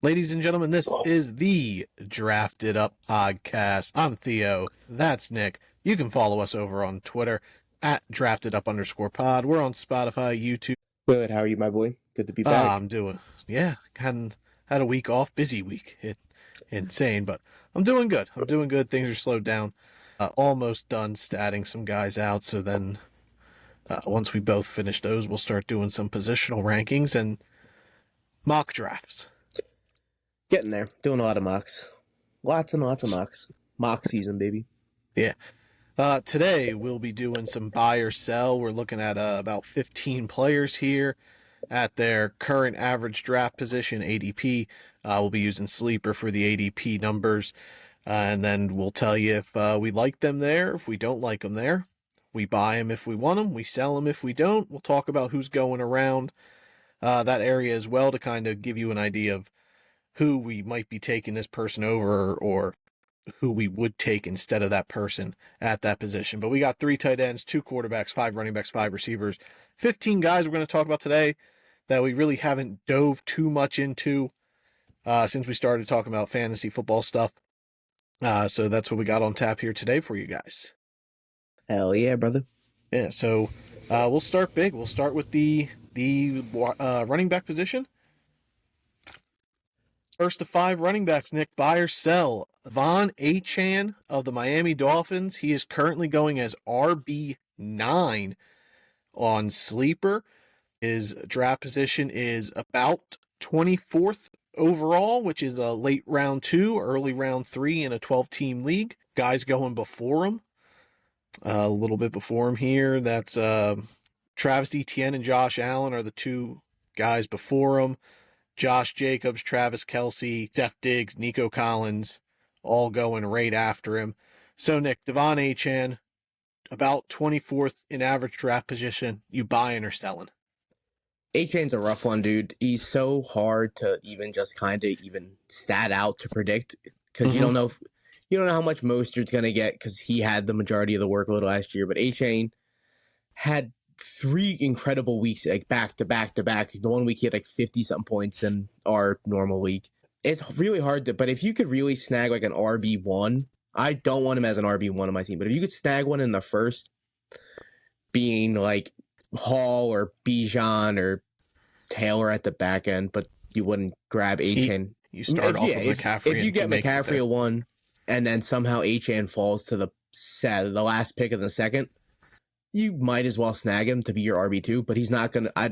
Ladies and gentlemen, this is the Drafted Up Podcast. I'm Theo. That's Nick. You can follow us over on Twitter at DraftedUp_pod. We're on Spotify, YouTube. Good. How are you, my boy? Good to be back. I'm doing, had a week off, busy week. Insane, but I'm doing good. Things are slowed down. Almost done statting some guys out. So then once we both finish those, we'll start doing some positional rankings and mock drafts. Getting there. Doing a lot of mocks. Lots and lots of mocks. Mock season, baby. Yeah. Today we'll be doing some buy or sell. We're looking at about 15 players here at their current average draft position, ADP. We'll be using Sleeper for the ADP numbers. And then we'll tell you if we like them there, if we don't like them there. We buy them if we want them. We sell them if we don't. We'll talk about who's going around that area as well to kind of give you an idea of who we might be taking this person over or who we would take instead of that person at that position. But we got 3 tight ends, 2 quarterbacks, 5 running backs, 5 receivers, 15 guys we're going to talk about today that we really haven't dove too much into since we started talking about fantasy football stuff. So that's what we got on tap here today for you guys. Hell yeah, brother. Yeah, so we'll start big. We'll start with the running back position. First of 5 running backs, Nick, buy or sell. De'Von Achane of the Miami Dolphins. He is currently going as RB9 on Sleeper. His draft position is about 24th overall, which is a late round 2, early round 3 in a 12-team league. Guys going before him, a little bit before him here. That's Travis Etienne and Josh Allen are the 2 guys before him. Josh Jacobs, Travis Kelce, Steph Diggs, Nico Collins, all going right after him. So, Nick, De'Von Achane, about 24th in average draft position. You buying or selling? Achane's a rough one, dude. He's so hard to even just kind of even stat out to predict because you don't know how much Mostert's going to get because he had the majority of the workload last year. But Achane had 3 incredible weeks, like back to back to back. The one week he had like 50-something points in our normal week. It's really hard to, but if you could really snag like an RB1, I don't want him as an RB1 on my team, but if you could snag one in the first, being like Hall or Bijan or Taylor at the back end, but you wouldn't grab Achane. You start off with McCaffrey. If you get McCaffrey a 1, and then somehow Achane falls to the last pick of the second, you might as well snag him to be your RB2, but he's not going to, I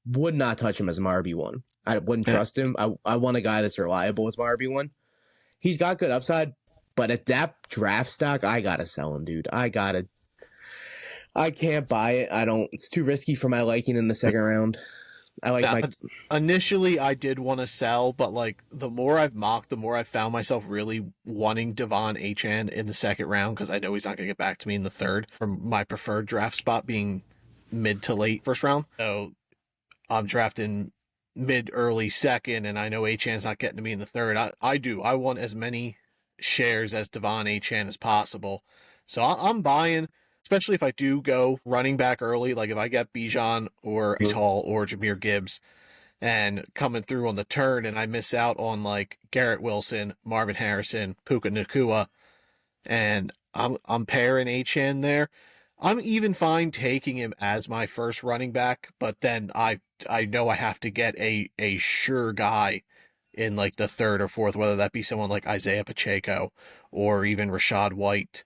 would not touch him as my RB1. I wouldn't trust him. I want a guy that's reliable as my RB1. He's got good upside, but at that draft stock, I got to sell him, dude. I can't buy it. It's too risky for my liking in the second round. Initially, I did want to sell, but like the more I've mocked, the more I've found myself really wanting De'Von Achane in the second round because I know he's not going to get back to me in the third. From my preferred draft spot being mid to late first round, so I'm drafting mid early second, and I know Achane's not getting to me in the third. I want as many shares as De'Von Achane as possible, so I'm buying. Especially if I do go running back early, like if I get Bijan or Hall or Jahmyr Gibbs and coming through on the turn and I miss out on like Garrett Wilson, Marvin Harrison, Puka Nacua, and I'm pairing Achane there. I'm even fine taking him as my first running back, but then I know I have to get a sure guy in like the third or fourth, whether that be someone like Isaiah Pacheco or even Rashad White.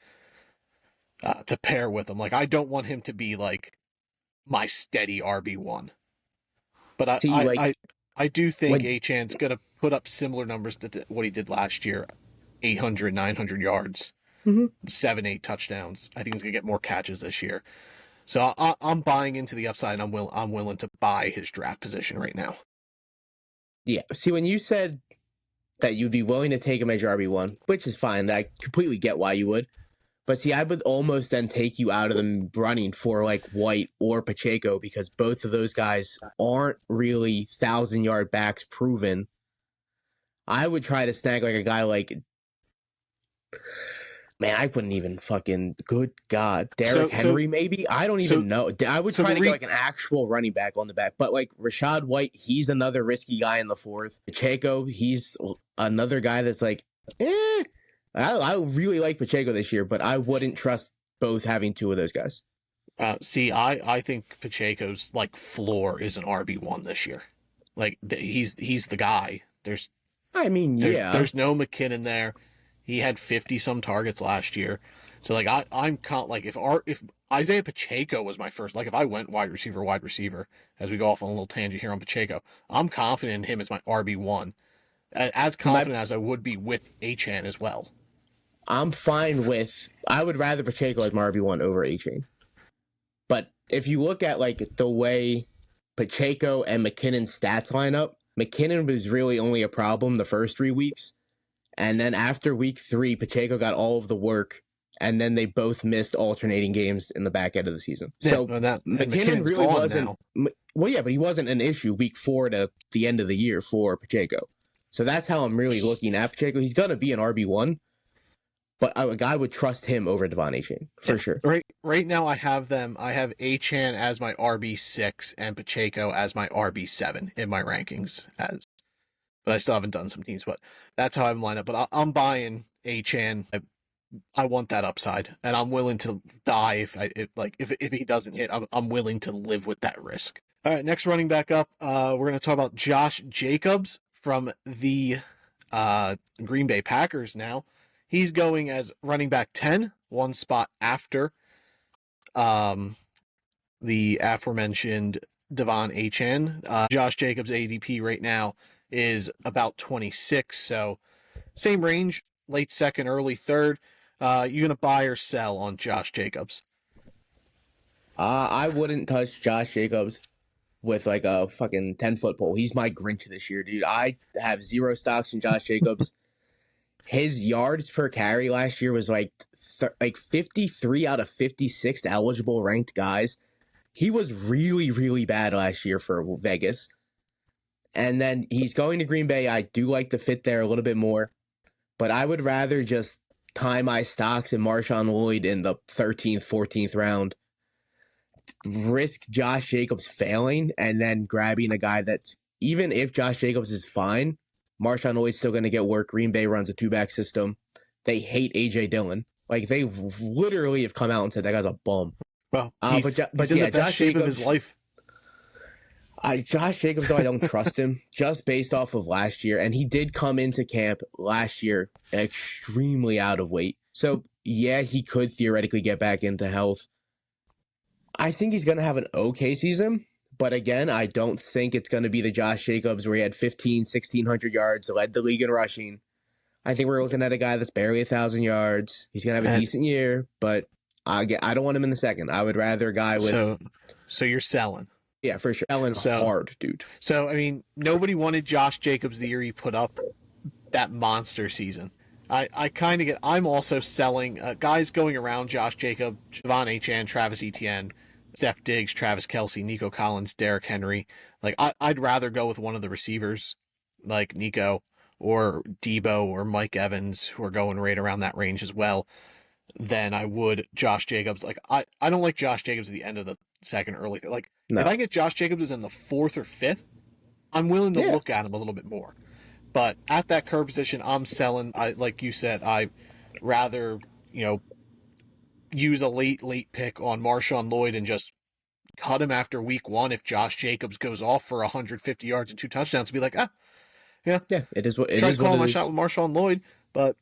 To pair with him. Like, I don't want him to be like my steady RB1. But I do think Achane's going to put up similar numbers to what he did last year. 800, 900 yards, 7, 8 touchdowns. I think he's going to get more catches this year. So I'm buying into the upside, and I'm willing to buy his draft position right now. Yeah. See, when you said that you'd be willing to take him as your RB1, which is fine. I completely get why you would. But see, I would almost then take you out of the running for like White or Pacheco because both of those guys aren't really 1,000-yard backs proven. I would try to snag like a guy like Man, I wouldn't even fucking. Good God, So Derrick Henry, maybe. I don't so even know. I would so try the to re get like an actual running back on the back, but like Rashad White, he's another risky guy in the fourth. Pacheco, he's another guy that's like, eh. I really like Pacheco this year, but I wouldn't trust both having two of those guys. see, I think Pacheco's like floor is an RB1 this year. Like he's the guy. I mean, yeah. There's no McKinnon there. He had 50 some targets last year. So like I'm like if Isaiah Pacheco was my first, like if I went wide receiver, as we go off on a little tangent here on Pacheco, I'm confident in him as my RB1. As confident as I would be with Achane as well. I'm fine with. I would rather Pacheco as my RB1 over A-Chain. But if you look at like the way Pacheco and McKinnon's stats line up, McKinnon was really only a problem the first 3 weeks. And then after week 3, Pacheco got all of the work. And then they both missed alternating games in the back end of the season. Yeah, So McKinnon really wasn't. Well, yeah, but he wasn't an issue week 4 to the end of the year for Pacheco. So that's how I'm really looking at Pacheco. He's going to be an RB1. But a guy would trust him over Devon Achane for sure. Right now, I have Achane as my RB6 and Pacheco as my RB7 in my rankings. But I still haven't done some teams. But that's how I'm lined up. But I'm buying Achane. I want that upside, and I'm willing to die if he doesn't hit. I'm willing to live with that risk. All right, next running back up, we're going to talk about Josh Jacobs from the Green Bay Packers. Now he's going as running back 10, one spot after the aforementioned Devon Achane. Josh Jacobs' ADP right now is about 26, so same range, late second, early third. You gonna buy or sell on Josh Jacobs? I wouldn't touch Josh Jacobs with like a fucking 10-foot pole. He's my Grinch this year, dude. I have zero stocks in Josh Jacobs. His yards per carry last year was like 53 out of 56 eligible ranked guys. He was really, really bad last year for Vegas. And then he's going to Green Bay. I do like the fit there a little bit more. But I would rather just tie my stocks in Marshawn Lloyd in the 13th, 14th round, risk Josh Jacobs failing, and then grabbing a guy that's, even if Josh Jacobs is fine, Marshawn Lloyd's still going to get work. Green Bay runs a 2-back system. They hate A.J. Dillon. Like, they literally have come out and said that guy's a bum. Well, he's in the best shape of his life. Josh Jacobs, though, I don't trust him just based off of last year. And he did come into camp last year extremely out of weight. So, yeah, he could theoretically get back into health. I think he's going to have an okay season. But again, I don't think it's going to be the Josh Jacobs where he had 1,600 yards, led the league in rushing. I think we're looking at a guy that's barely 1,000 yards. He's going to have a decent year, but I don't want him in the second. I would rather a guy with... So you're selling. Yeah, for sure. Selling hard, dude. So, I mean, nobody wanted Josh Jacobs the year he put up that monster season. I kind of get... I'm also selling guys going around Josh Jacobs, Devon Achane, Travis Etienne, Steph Diggs, Travis Kelce, Nico Collins, Derrick Henry. Like, I'd rather go with one of the receivers like Nico or Debo or Mike Evans, who are going right around that range as well, than I would Josh Jacobs. Like, I don't like Josh Jacobs at the end of the second, early. Like, no. If I get Josh Jacobs in the 4th or 5th, I'm willing to look at him a little bit more. But at that curve position, I'm selling. Like you said, I rather, use a late pick on Marshawn Lloyd and just cut him after week 1 if Josh Jacobs goes off for 150 yards and 2 touchdowns, to be like, yeah, it is what it try is. Try calling my shot with Marshawn Lloyd, but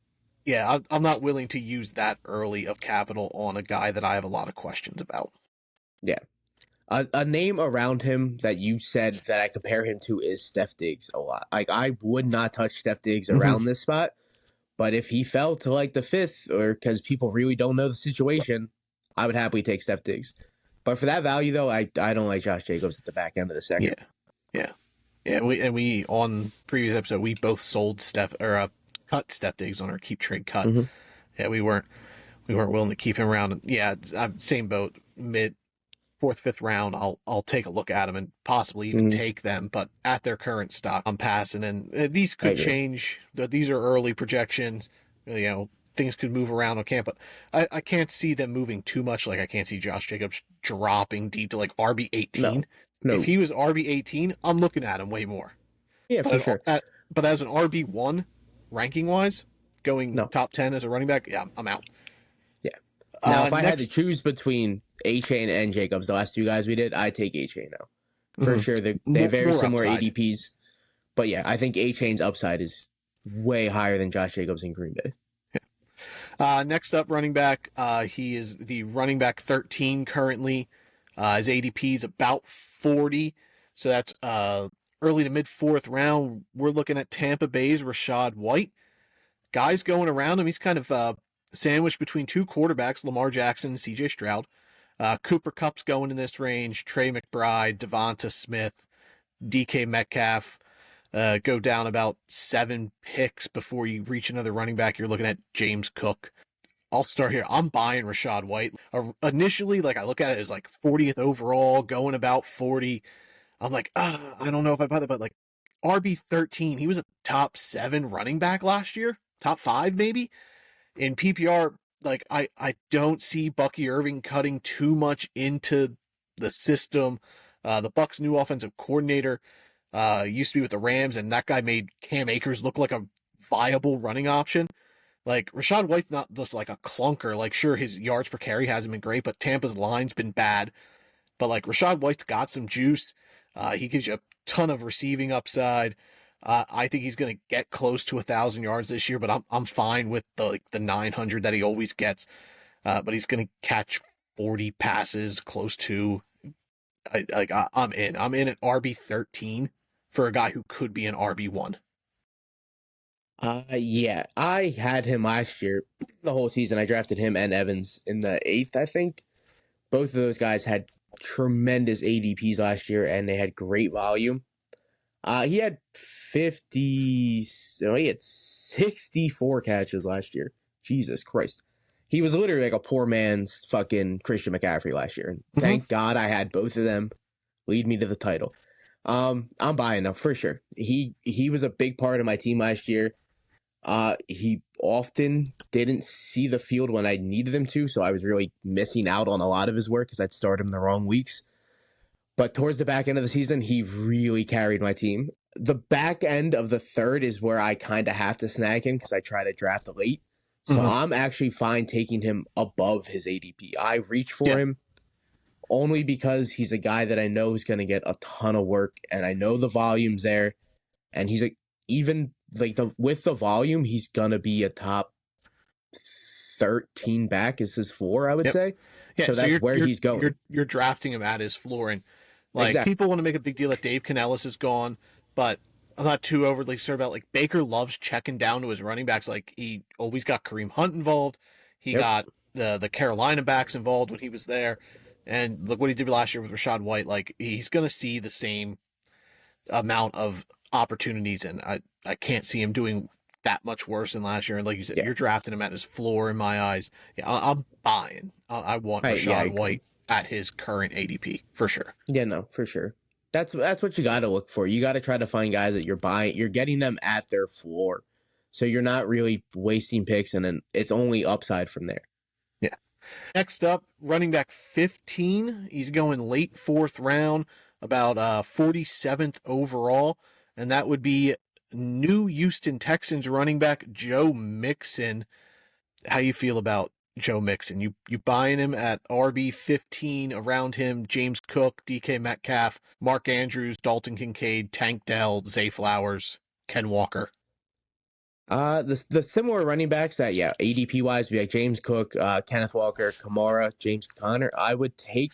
yeah, I'm not willing to use that early of capital on a guy that I have a lot of questions about. Yeah. A name around him that you said that I compare him to is Steph Diggs a lot. Like, I would not touch Steph Diggs around this spot, but if he fell to like the 5th, or because people really don't know the situation, I would happily take Steph Diggs. But for that value, though, I don't like Josh Jacobs at the back end of the second. Yeah. We on previous episode, we both sold cut Steph Diggs on our keep trade cut. Mm-hmm. Yeah, we weren't willing to keep him around. Yeah, same boat. Mid 4th, 5th round, I'll take a look at them and possibly even take them. But at their current stock, I'm passing. And these could change. These are early projections. things could move around on camp, but I can't see them moving too much. Like I can't see Josh Jacobs dropping deep to like RB 18. No. If he was RB 18, I'm looking at him way more. Yeah, for sure. But as an RB 1, ranking wise, going top 10 as a running back, yeah, I'm out. Yeah. Now, if I had to choose between A-Chain and Jacobs, the last two guys we did, I'd take A-Chain now. For sure. They're very similar upside. ADPs. But yeah, I think A-Chain's upside is way higher than Josh Jacobs in Green Bay. Next up, running back. He is the running back 13 currently. His ADP is about 40. So that's early to mid 4th round. We're looking at Tampa Bay's Rachaad White. Guys going around him. He's kind of sandwiched between two quarterbacks, Lamar Jackson and CJ Stroud. Cooper Kupp's going in this range. Trey McBride, Devonta Smith, DK Metcalf. Go down about 7 picks before you reach another running back. You're looking at James Cook. I'll start here. I'm buying Rachaad White. Initially, like I look at it as like 40th overall, going about 40. I'm like, I don't know if I buy that, but like RB 13, he was a top 7 running back last year, top 5 maybe. In PPR, like I don't see Bucky Irving cutting too much into the system. The Bucs' new offensive coordinator used to be with the Rams, and that guy made Cam Akers look like a viable running option. Like, Rachaad White's not just like a clunker. Like, sure, his yards per carry hasn't been great, but Tampa's line's been bad. But, like, Rachaad White's got some juice. He gives you a ton of receiving upside. I think he's going to get close to 1,000 yards this year, but I'm fine with the 900 that he always gets. But he's going to catch 40 passes, close to. I'm in. I'm in at RB 13 for a guy who could be an RB 1. Yeah, I had him last year, the whole season. I drafted him and Evans in the 8th, I think. Both of those guys had tremendous ADPs last year, and they had great volume. He had 64 catches last year. Jesus Christ. He was literally like a poor man's fucking Christian McCaffrey last year. And thank God I had both of them lead me to the title. I'm buying them for sure. He was a big part of my team last year. He often didn't see the field when I needed him to, so I was really missing out on a lot of his work because I'd start him the wrong weeks. But towards the back end of the season, he really carried my team. The back end of the 3rd is where I kind of have to snag him because I try to draft late. So I'm actually fine taking him above his ADP. I reach for him only because he's a guy that I know is going to get a ton of work, and I know the volume's there. And he's with the volume, he's going to be a top 13 back is his floor, I would say. Yeah, so that's where he's going. You're drafting him at his floor, and like people want to make a big deal that Dave Canellis is gone, but I'm not too overly concerned about, like, Baker loves checking down to his running backs. Like, he always got Kareem Hunt involved. He got the Carolina backs involved when he was there. And look what he did last year with Rachaad White. Like, he's going to see the same amount of opportunities, and I can't see him doing that much worse than last year. And like you said, you're drafting him at his floor in my eyes. Yeah, I'm buying. I want Rachaad White at his current ADP for sure. Yeah, no, for sure. That's what you got to look for. You got to try to find guys that you're buying. You're getting them at their floor, so you're not really wasting picks, and then it's only upside from there. Yeah. Next up, running back 15. He's going late 4th round, about 47th overall, and that would be new Houston Texans running back Joe Mixon. How you feel about Joe Mixon? You buying him at RB 15? Around him, James Cook, DK Metcalf, Mark Andrews, Dalton Kincaid, Tank Dell, Zay Flowers, Ken Walker. The similar running backs that ADP wise, we have James Cook, Kenneth Walker, Kamara, James Conner. I would take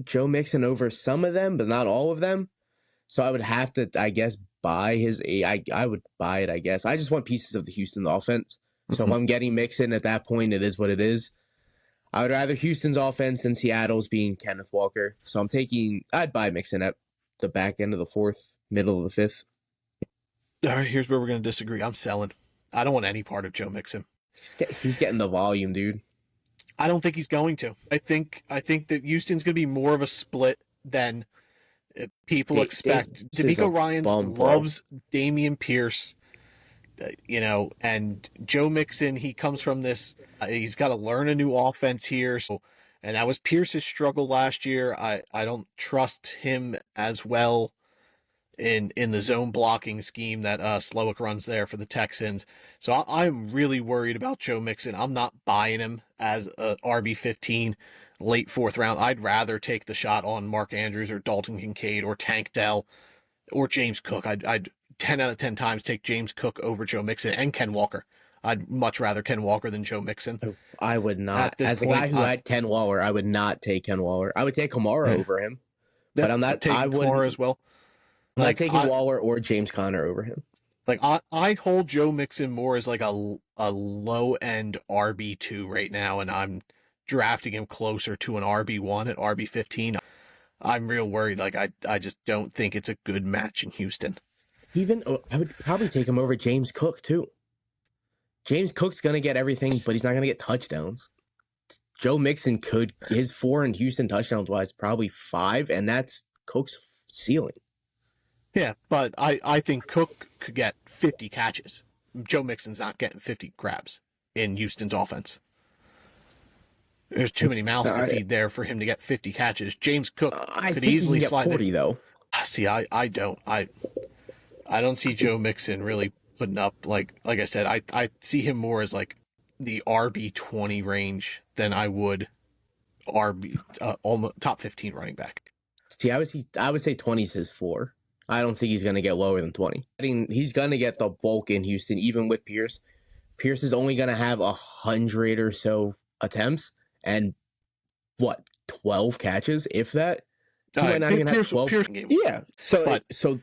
Joe Mixon over some of them, but not all of them. So I would have to, I guess, buy his. I would buy it. I guess I just want pieces of the Houston offense. So if I'm getting Mixon at that point, it is what it is. I would rather Houston's offense than Seattle's being Kenneth Walker. So I'd buy Mixon at the back end of the 4th, middle of the 5th. All right, here's where we're going to disagree. I'm selling. I don't want any part of Joe Mixon. He's getting the volume, dude. I don't think he's going to. I think that Houston's going to be more of a split than people expect. DeMeco Ryans loves Dameon Pierce. and Joe Mixon, he comes from this, he's got to learn a new offense here. So, and that was Pierce's struggle last year. I don't trust him as well in the zone blocking scheme that Slowick runs there for the Texans. So I'm really worried about Joe Mixon. I'm not buying him as a RB15 late fourth round. I'd rather take the shot on Mark Andrews or Dalton Kincaid or Tank Dell or James Cook. I'd 10 out of 10 times take James Cook over Joe Mixon and Ken Walker. I'd much rather Ken Walker than Joe Mixon. I would not. As a guy who had Ken Waller, I would not take Ken Waller. I would take Kamara over him. But I'm not taking Kamara as well. I'm not taking Waller or James Conner over him. Like I hold Joe Mixon more as like a low end RB2 right now, and I'm drafting him closer to an RB1 at RB15. I'm real worried. Like I just don't think it's a good match in Houston. Even I would probably take him over James Cook too. James Cook's gonna get everything, but he's not gonna get touchdowns. Joe Mixon could, his 4 in Houston touchdowns wise, probably 5, and that's Cook's ceiling. Yeah, but I think Cook could get 50 catches. Joe Mixon's not getting 50 grabs in Houston's offense. There's too many mouths to feed there for him to get 50 catches. James Cook could easily slide 40 though. See, I don't. I don't see Joe Mixon really putting up like I said. I see him more as like the RB20 range than I would RB almost top 15 running back. See, I would say 20 is his floor. I don't think he's going to get lower than 20. I mean, he's going to get the bulk in Houston, even with Pierce. Pierce is only going to have 100 or so attempts and 12 catches, if that. He might not even have 12. Yeah. So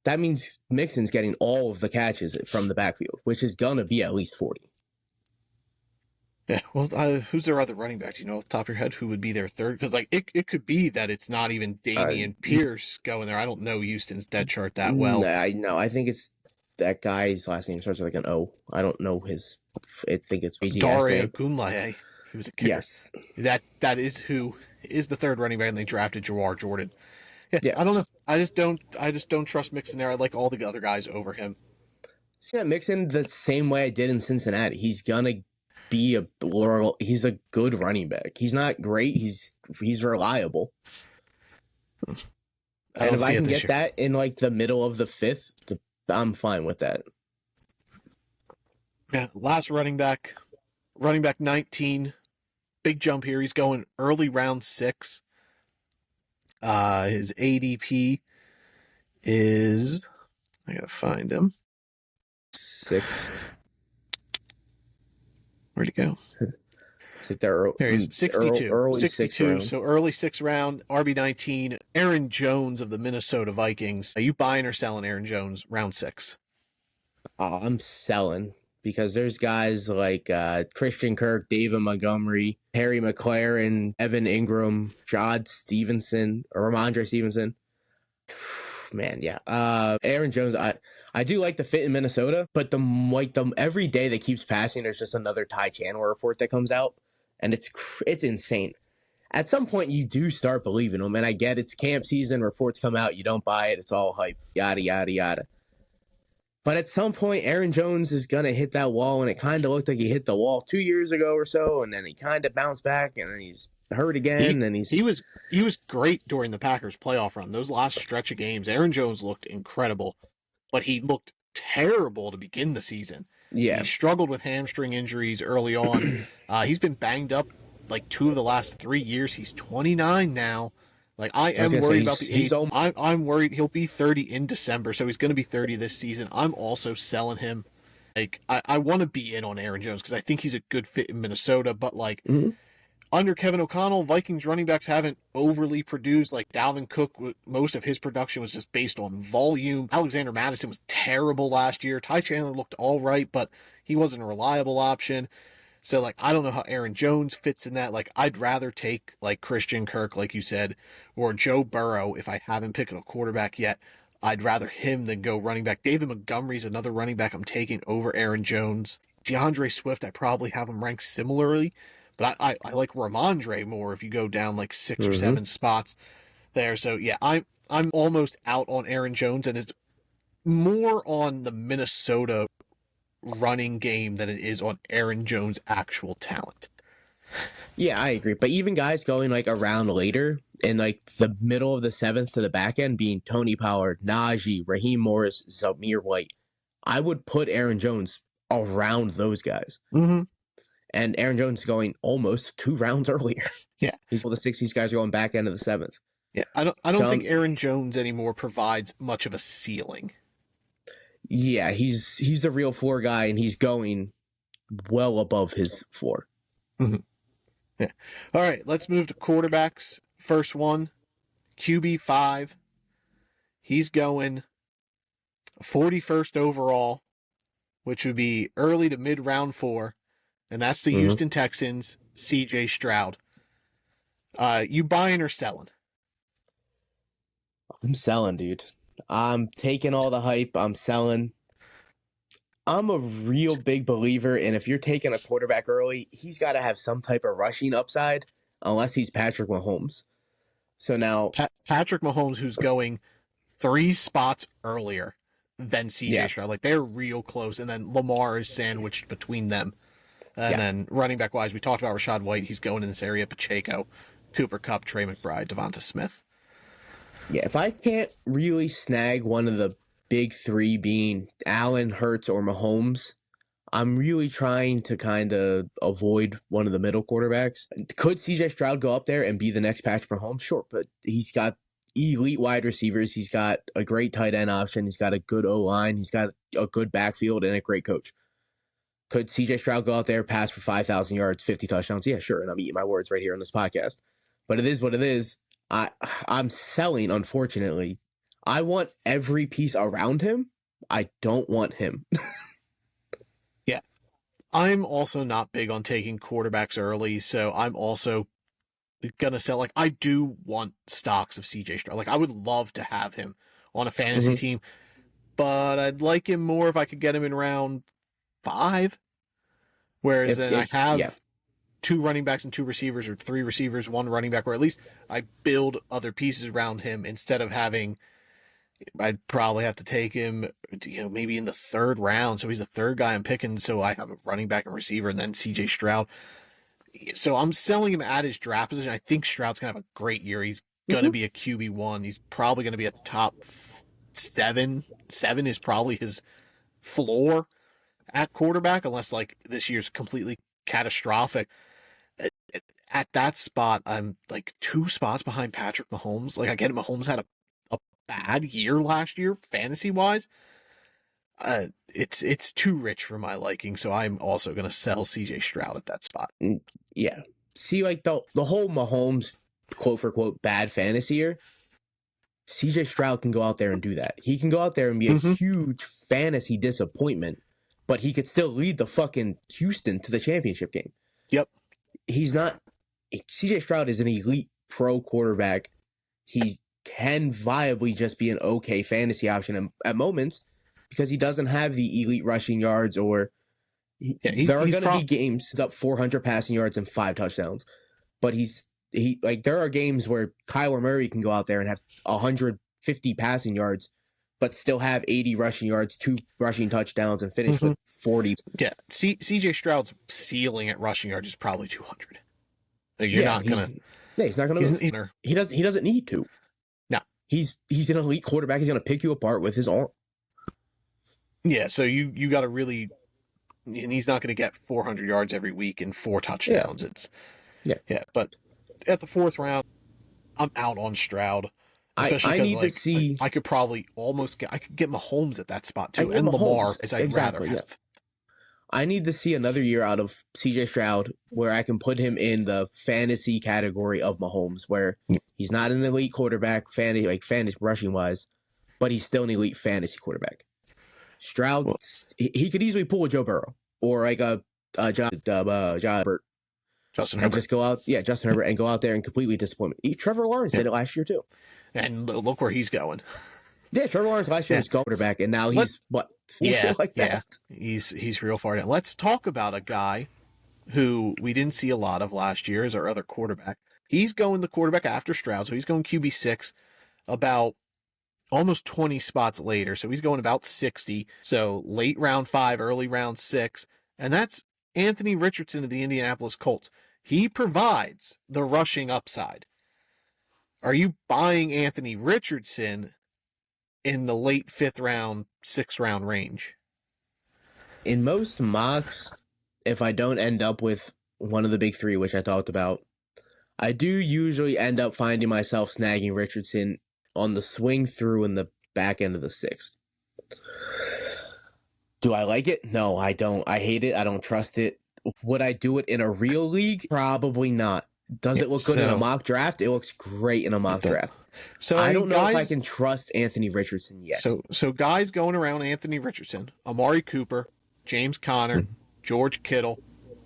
that means Mixon's getting all of the catches from the backfield, which is going to be at least 40. Yeah, well, who's their other running back? Do you know off the top of your head who would be their third? Because like it could be that it's not even Dameon Pierce going there. I don't know Houston's depth chart that well. I know. I think it's that guy's last name starts with like an O. I don't know his. I think it's Dare Ogunleye. He was a kicker. Yes, that is who is the third running back, and they drafted Jawar Jordan. Yeah, I don't know. I just don't trust Mixon there. I like all the other guys over him. Yeah, Mixon the same way I did in Cincinnati. He's gonna be he's a good running back. He's not great. He's reliable. And if I can get that in like the middle of the 5th, I'm fine with that. Yeah, last running back 19, big jump here. He's going early round 6. His ADP is, I gotta find him. 6. Where'd he go? There he's 62. Early 62. So early 6th round, RB19, Aaron Jones of the Minnesota Vikings. Are you buying or selling Aaron Jones round 6? I'm selling because there's guys like Christian Kirk, David Montgomery, Harry McLaren, Evan Ingram, Ramondre Stevenson. Man, yeah. Aaron Jones, I do like the fit in Minnesota, but the every day that keeps passing, there's just another Ty Chandler report that comes out, and it's insane. At some point, you do start believing him, and I get it's camp season, reports come out, you don't buy it, it's all hype, yada yada yada. But at some point, Aaron Jones is gonna hit that wall, and it kind of looked like he hit the wall 2 years ago or so, and then he kind of bounced back, and then he's hurt again, and he was great during the Packers playoff run. Those last stretch of games, Aaron Jones looked incredible, but he looked terrible to begin the season. Yeah, he struggled with hamstring injuries early on. He's been banged up like 2 of the last 3 years. He's 29 now. Like I am worried about the age. I'm worried he'll be 30 in December, so he's going to be 30 this season. I'm also selling him. Like I want to be in on Aaron Jones because I think he's a good fit in Minnesota, but like. Mm-hmm. Under Kevin O'Connell, Vikings running backs haven't overly produced. Like Dalvin Cook, most of his production was just based on volume. Alexander Mattison was terrible last year. Ty Chandler looked all right, but he wasn't a reliable option. So, like, I don't know how Aaron Jones fits in that. Like, I'd rather take, like, Christian Kirk, like you said, or Joe Burrow if I haven't picked a quarterback yet. I'd rather him than go running back. David Montgomery's another running back I'm taking over Aaron Jones. DeAndre Swift, I probably have him ranked similarly. But I like Ramondre more if you go down like 6 or 7 spots there. So yeah, I'm almost out on Aaron Jones, and more on the Minnesota running game than it is on Aaron Jones' actual talent. Yeah, I agree. But even guys going like around later in like the middle of the seventh to the back end, being Tony Pollard, Najee, Raheem Morris, Zamir White, I would put Aaron Jones around those guys. Mm-hmm. And Aaron Jones is going almost 2 rounds earlier. Yeah, he's all the 60s guys are going back end of the seventh. Yeah, I don't think Aaron Jones anymore provides much of a ceiling. Yeah, he's a real floor guy, and he's going well above his floor. Mm-hmm. Yeah. All right, let's move to quarterbacks. First one, QB5. He's going 41st overall, which would be early to mid round 4, and that's the Houston Texans, CJ Stroud. You buying or selling? I'm selling, dude. I'm taking all the hype. I'm selling. I'm a real big believer in if you're taking a quarterback early, he's got to have some type of rushing upside, unless he's Patrick Mahomes. So now Patrick Mahomes, who's going 3 spots earlier than CJ Stroud, like they're real close, and then Lamar is sandwiched between them. And then running back wise, we talked about Rachaad White. He's going in this area. Pacheco, Cooper Kupp, Trey McBride, Devonta Smith. Yeah, if I can't really snag one of the big 3 being Allen, Hurts, or Mahomes, I'm really trying to kind of avoid one of the middle quarterbacks. Could CJ Stroud go up there and be the next Patrick Mahomes? Sure, but he's got elite wide receivers. He's got a great tight end option. He's got a good O-line. He's got a good backfield and a great coach. Could CJ Stroud go out there, pass for 5,000 yards, 50 touchdowns? Yeah, sure, and I'm eating my words right here on this podcast. But it is what it is. I'm selling, unfortunately. I want every piece around him. I don't want him. Yeah. I'm also not big on taking quarterbacks early, so I'm also going to sell. Like, I do want stocks of CJ Stroud. Like, I would love to have him on a fantasy team, but I'd like him more if I could get him in round 5. Whereas then I have 2 running backs and 2 receivers, or 3 receivers, 1 running back, or at least I build other pieces around him instead of having, I'd probably have to take him, maybe in the 3rd round. So he's the 3rd guy I'm picking. So I have a running back and receiver, and then CJ Stroud. So I'm selling him at his draft position. I think Stroud's going to have a great year. He's going to be a QB1. He's probably going to be a top 7. 7 is probably his floor at quarterback, unless like this year's completely catastrophic. At that spot, I'm like 2 spots behind Patrick Mahomes. Like, again, Mahomes had a bad year last year, fantasy wise. It's too rich for my liking, so I'm also going to sell CJ Stroud at that spot. Yeah. See, like the whole Mahomes quote for quote bad fantasy year, CJ Stroud can go out there and do that. He can go out there and be a huge fantasy disappointment, but he could still lead the fucking Houston to the championship game. Yep. He's not. CJ Stroud is an elite pro quarterback. He can viably just be an okay fantasy option at moments because he doesn't have the elite rushing yards, or there are going to be games up 400 passing yards and 5 touchdowns, but there are games where Kyler Murray can go out there and have 150 passing yards, but still have 80 rushing yards, 2 rushing touchdowns, and finish with 40. Yeah, CJ Stroud's ceiling at rushing yards is probably 200. Like, you're not gonna. Yeah, he's not gonna. He doesn't need to. No, he's an elite quarterback. He's gonna pick you apart with his arm. Yeah, so you got to really, and he's not going to get 400 yards every week and 4 touchdowns. Yeah. But at the 4th round, I'm out on Stroud. Especially I need to see. I could probably I could get Mahomes at that spot too, and Lamar, as I'd rather have. Yeah. I need to see another year out of CJ Stroud where I can put him in the fantasy category of Mahomes, where he's not an elite quarterback, fantasy rushing wise, but he's still an elite fantasy quarterback. Stroud, he could easily pull a Joe Burrow or like a Justin Herbert. And just go out, Justin Herbert, and go out there and completely disappoint me. Trevor Lawrence did it last year too, and look where he's going. Yeah, Trevor Lawrence last year was quarterback, and now he's like that. He's real far down. Let's talk about a guy who we didn't see a lot of last year as our other quarterback. He's going the quarterback after Stroud, so he's going QB6, about almost 20 spots later. So he's going about 60. So late round 5, early round 6. And that's Anthony Richardson of the Indianapolis Colts. He provides the rushing upside. Are you buying Anthony Richardson in the late 5th round, 6th round range? In most mocks, if I don't end up with one of the big three, which I talked about, I do usually end up finding myself snagging Richardson on the swing through in the back end of the 6th. Do I like it? No, I don't. I hate it. I don't trust it. Would I do it in a real league? Probably not. Does it look good in a mock draft? It looks great in a mock draft. So I don't know if I can trust Anthony Richardson yet. So guys going around Anthony Richardson, Amari Cooper, James Conner, George Kittle,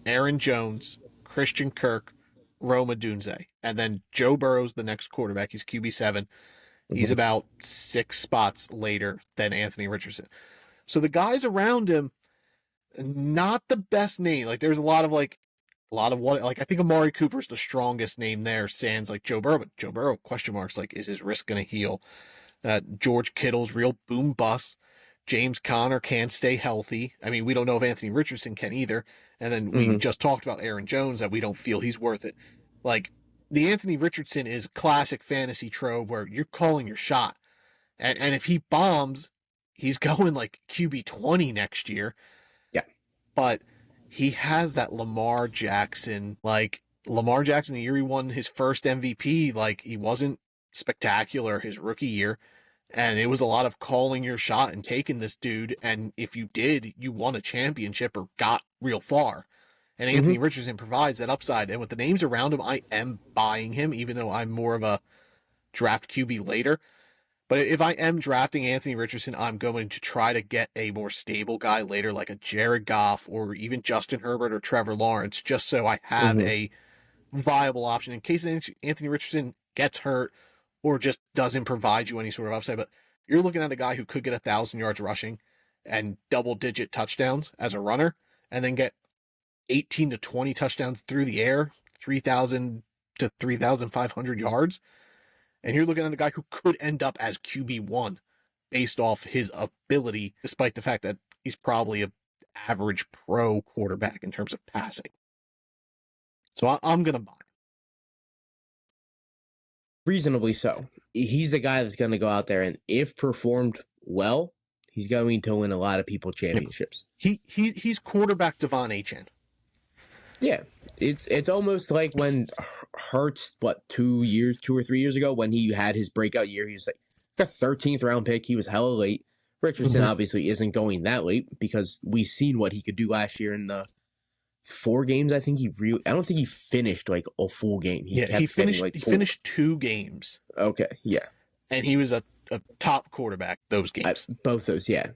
Aaron Jones, Christian Kirk, Rome Odunze, and then Joe Burrow's the next quarterback. He's QB7. He's about 6 spots later than Anthony Richardson. So the guys around him, not the best name. Like there's a lot of what, like I think Amari Cooper's the strongest name there, sans like Joe Burrow, but Joe Burrow, question marks, like is his wrist going to heal? George Kittle's real boom bust. James Conner can't stay healthy. I mean, we don't know if Anthony Richardson can either. And then we just talked about Aaron Jones, that we don't feel he's worth it. Like the Anthony Richardson is classic fantasy trope where you're calling your shot. And if he bombs, he's going like QB 20 next year. Yeah. But he has that Lamar Jackson, the year he won his first MVP, like he wasn't spectacular his rookie year. And it was a lot of calling your shot and taking this dude. And if you did, you won a championship or got real far. And Anthony Richardson provides that upside. And with the names around him, I am buying him, even though I'm more of a draft QB later. But if I am drafting Anthony Richardson, I'm going to try to get a more stable guy later, like a Jared Goff or even Justin Herbert or Trevor Lawrence, just so I have a viable option in case Anthony Richardson gets hurt or just doesn't provide you any sort of upside. But you're looking at a guy who could get 1,000 yards rushing and double-digit touchdowns as a runner, and then get 18 to 20 touchdowns through the air, 3,000 to 3,500 yards. And you're looking at a guy who could end up as QB1 based off his ability, despite the fact that he's probably an average pro quarterback in terms of passing. So I'm going to buy. Reasonably so. He's a guy that's going to go out there and, if performed well, he's going to win a lot of people championships. He's quarterback Devon Achane. Yeah, it's almost like when Hurts, 2 or 3 years ago, when he had his breakout year, he was like a 13th round pick. He was hella late. Richardson obviously isn't going that late because we've seen what he could do last year in the 4 games. I don't think he finished like a full game. He finished 2 games. Okay, yeah. And he was a top quarterback those games. Both those, yeah.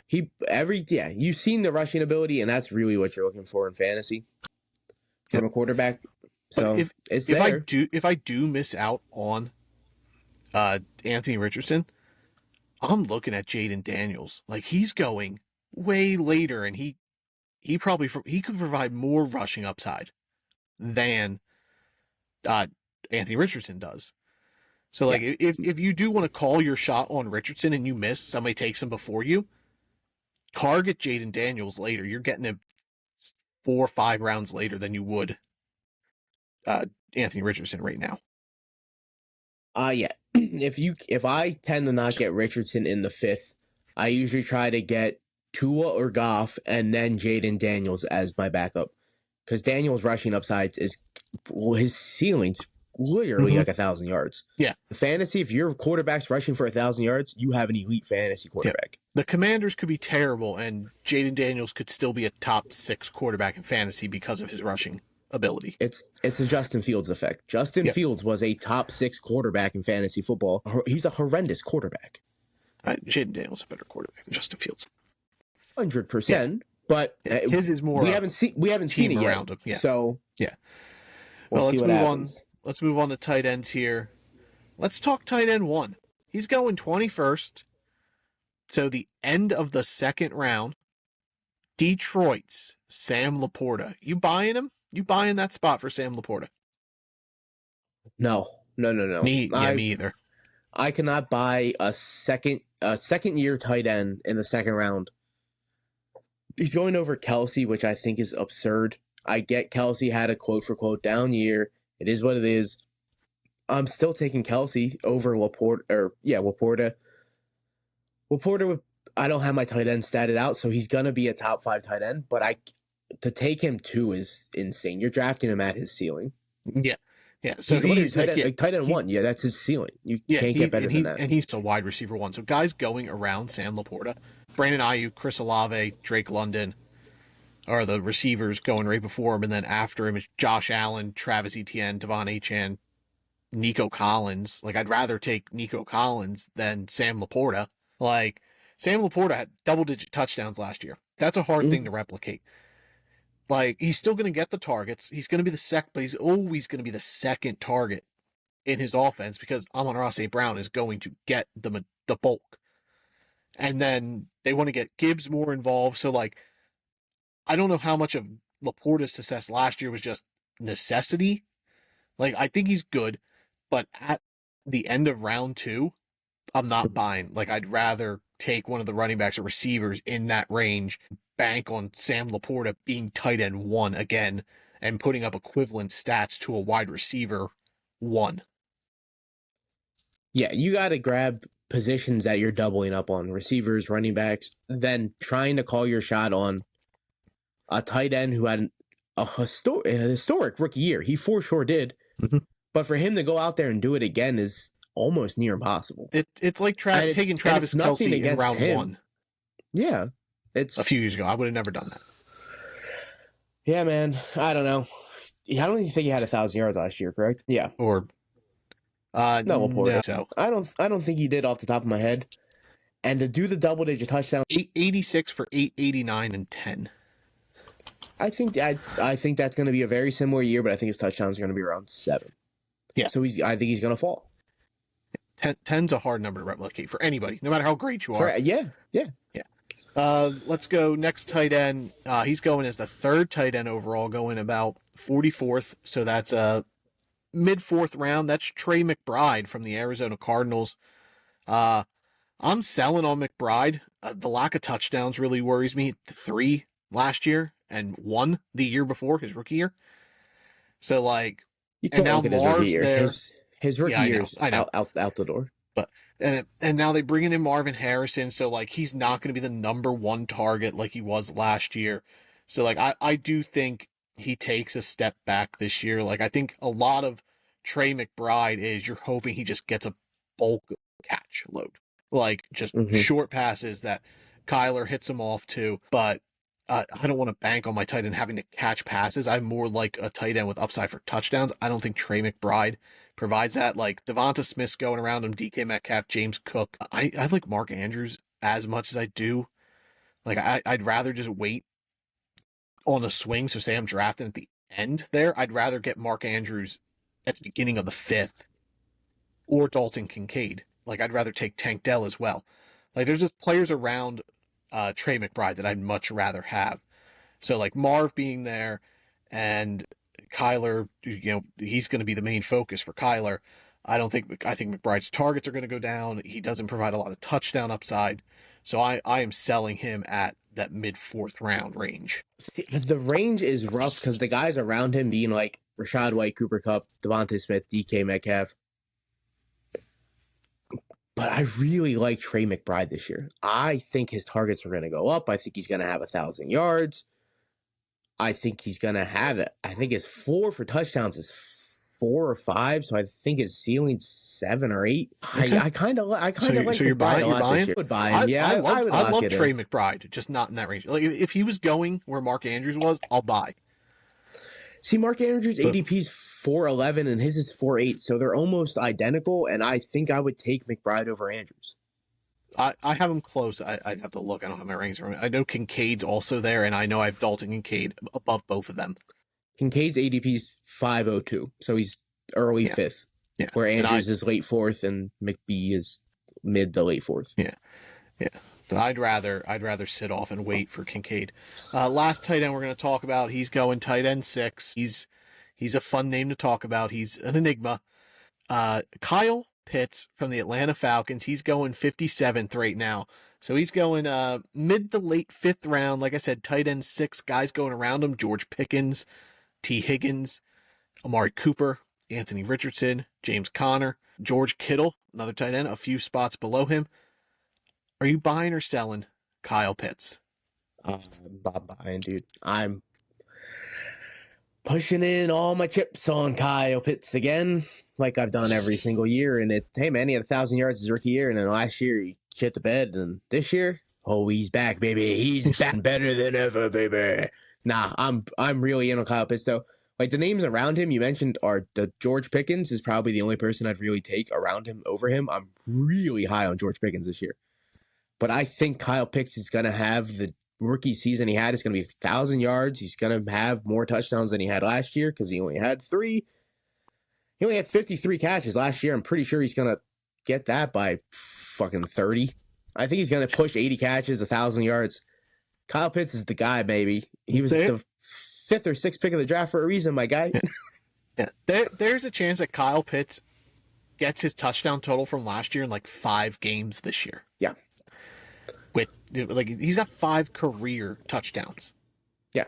You've seen the rushing ability, and that's really what you're looking for in fantasy from a quarterback. So if I do miss out on Anthony Richardson, I'm looking at Jaden Daniels. Like he's going way later, and he could provide more rushing upside than Anthony Richardson does. So like if you do want to call your shot on Richardson and you miss, somebody takes him before you, target Jaden Daniels later. You're getting him 4 or 5 rounds later than you would Anthony Richardson right now. Yeah. If I tend to not get Richardson in the 5th, I usually try to get Tua or Goff and then Jaden Daniels as my backup, because Daniels' rushing upsides his ceiling's literally like 1,000 yards. Yeah. Fantasy, if your quarterback's rushing for 1,000 yards, you have an elite fantasy quarterback. Yeah. The Commanders could be terrible, and Jaden Daniels could still be a top 6 quarterback in fantasy because of his rushing ability. It's the Justin Fields effect. Justin Fields was a top 6 quarterback in fantasy football. He's a horrendous quarterback. Jaden Daniels is a better quarterback than Justin Fields. 100%. But his is more. We haven't seen it yet. Around him. Yeah. So yeah. Well, let's move on. Let's move on to tight ends here. Let's talk tight end 1. He's going 21st. So the end of the 2nd round. Detroit's Sam Laporta. You buying him? You buying that spot for Sam Laporta? No. Me either. I cannot buy a second year tight end in the second round. He's going over Kelsey, which I think is absurd. I get Kelsey had a quote for quote down year. It is what it is. I'm still taking Kelsey over Laporta. Laporta, I don't have my tight end statted out, so he's gonna be a top 5 tight end. But to take him 2 is insane. You're drafting him at his ceiling. Yeah. So he's tight end 1. Yeah, that's his ceiling. You can't get better than that. And he's a wide receiver 1. So guys going around Sam Laporta, Brandon Ayuk, Chris Olave, Drake London are the receivers going right before him, and then after him is Josh Allen, Travis Etienne, Devon Achane, Nico Collins. Like, I'd rather take Nico Collins than Sam Laporta. Like, Sam Laporta had double-digit touchdowns last year. That's a hard thing to replicate. Like, he's still going to get the targets. He's going to be but he's always going to be the second target in his offense because Amon-Ra St. Brown is going to get the bulk. And then they want to get Gibbs more involved. So, like, I don't know how much of Laporta's success last year was just necessity. Like, I think he's good, but at the end of round 2, I'm not buying. Like, I'd rather take one of the running backs or receivers in that range, bank on Sam Laporta being tight end 1 again, and putting up equivalent stats to a wide receiver 1. Yeah, you got to grab positions that you're doubling up on, receivers, running backs, then trying to call your shot on a tight end who had a historic rookie year. He for sure did. Mm-hmm. But for him to go out there and do it again is almost near impossible. It's like taking Travis Kelce in round 1. Yeah. It's a few years ago. I would have never done that. Yeah, man. I don't know. I don't even think he had 1,000 yards last year, correct? Yeah. Or no, Laporta. No. So I don't think he did off the top of my head. And to do the double-digit touchdown, 886 for 889 and 10. I think that's going to be a very similar year, but I think his touchdowns are going to be around 7. Yeah. So I think he's going to fall. 10's a hard number to replicate for anybody, no matter how great you are. Yeah. Let's go next tight end. He's going as the 3rd tight end overall, going about 44th. So that's mid 4th round. That's Trey McBride from the Arizona Cardinals. I'm selling on McBride. The lack of touchdowns really worries me. 3 last year and 1 the year before, his rookie year. So, like, and now Marv's there. His rookie year's out the door. But and now they bring in Marvin Harrison, so, like, he's not going to be the number 1 target like he was last year. So, like, I do think he takes a step back this year. Like, I think a lot of Trey McBride is you're hoping he just gets a bulk catch load. Like, just short passes that Kyler hits him off to. But I don't want to bank on my tight end having to catch passes. I'm more like a tight end with upside for touchdowns. I don't think Trey McBride provides that. Like, Devonta Smith's going around him, DK Metcalf, James Cook. I like Mark Andrews as much as I do. Like, I'd rather just wait on a swing. So say I'm drafting at the end there. I'd rather get Mark Andrews at the beginning of the 5th or Dalton Kincaid. Like, I'd rather take Tank Dell as well. Like, there's just players around Trey McBride that I'd much rather have. So, like, Marv being there and Kyler, he's going to be the main focus for Kyler. I think McBride's targets are going to go down. He doesn't provide a lot of touchdown upside. So I am selling him at that mid 4th round range. See, the range is rough because the guys around him being like Rachaad White, Cooper Kupp, Devonta Smith, DK Metcalf. But I really like Trey McBride this year. I think his targets are going to go up. I think he's going to have 1,000 yards. I think he's going to have it. I think his floor for touchdowns is 4 or 5. So I think his ceiling's 7 or 8. Okay. I kind of like. So you're buying? You're buying? Would buy him. Yeah, I love Trey McBride, just not in that range. Like, if he was going where Mark Andrews was, I'll buy. See, Mark Andrews' ADP's 4.11 and his is 4.8, so they're almost identical, and I think I would take McBride over Andrews. I have him close. I'd have to look. I don't have my rankings from it. I know Kincaid's also there, and I know I have Dalton Kincaid above both of them. Kincaid's ADP's 5.02, so he's early 5th, where Andrews is late 4th and McBee is mid to late 4th. Yeah. But I'd rather sit off and wait for Kincaid. Last tight end we're going to talk about. He's going tight end 6. He's a fun name to talk about. He's an enigma. Kyle Pitts from the Atlanta Falcons. He's going 57th right now. So he's going mid to late 5th round. Like I said, tight end 6 guys going around him. George Pickens, T. Higgins, Amari Cooper, Anthony Richardson, James Conner, George Kittle, another tight end, a few spots below him. Are you buying or selling Kyle Pitts? I'm buying, dude. I'm pushing in all my chips on Kyle Pitts again, like I've done every single year. And hey, man, he had 1,000 yards his rookie year, and then last year he shit the bed, and this year, oh, he's back, baby. He's back better than ever, baby. Nah, I'm really in on Kyle Pitts though. Like the names around him you mentioned are the George Pickens is probably the only person I'd really take around him over him. I'm really high on George Pickens this year, but I think Kyle Pitts is gonna have the rookie season he had. It's gonna be 1,000 yards. He's gonna have more touchdowns than he had last year because he only had 3. He only had 53 catches last year. I'm pretty sure he's gonna get that by fucking 30. I think he's gonna push 80 catches, 1,000 yards. Kyle Pitts is the guy, baby. He was the 5th or 6th pick of the draft for a reason, my guy. Yeah. There's a chance that Kyle Pitts gets his touchdown total from last year in like 5 games this year. Yeah. With like he's got 5 career touchdowns. Yeah.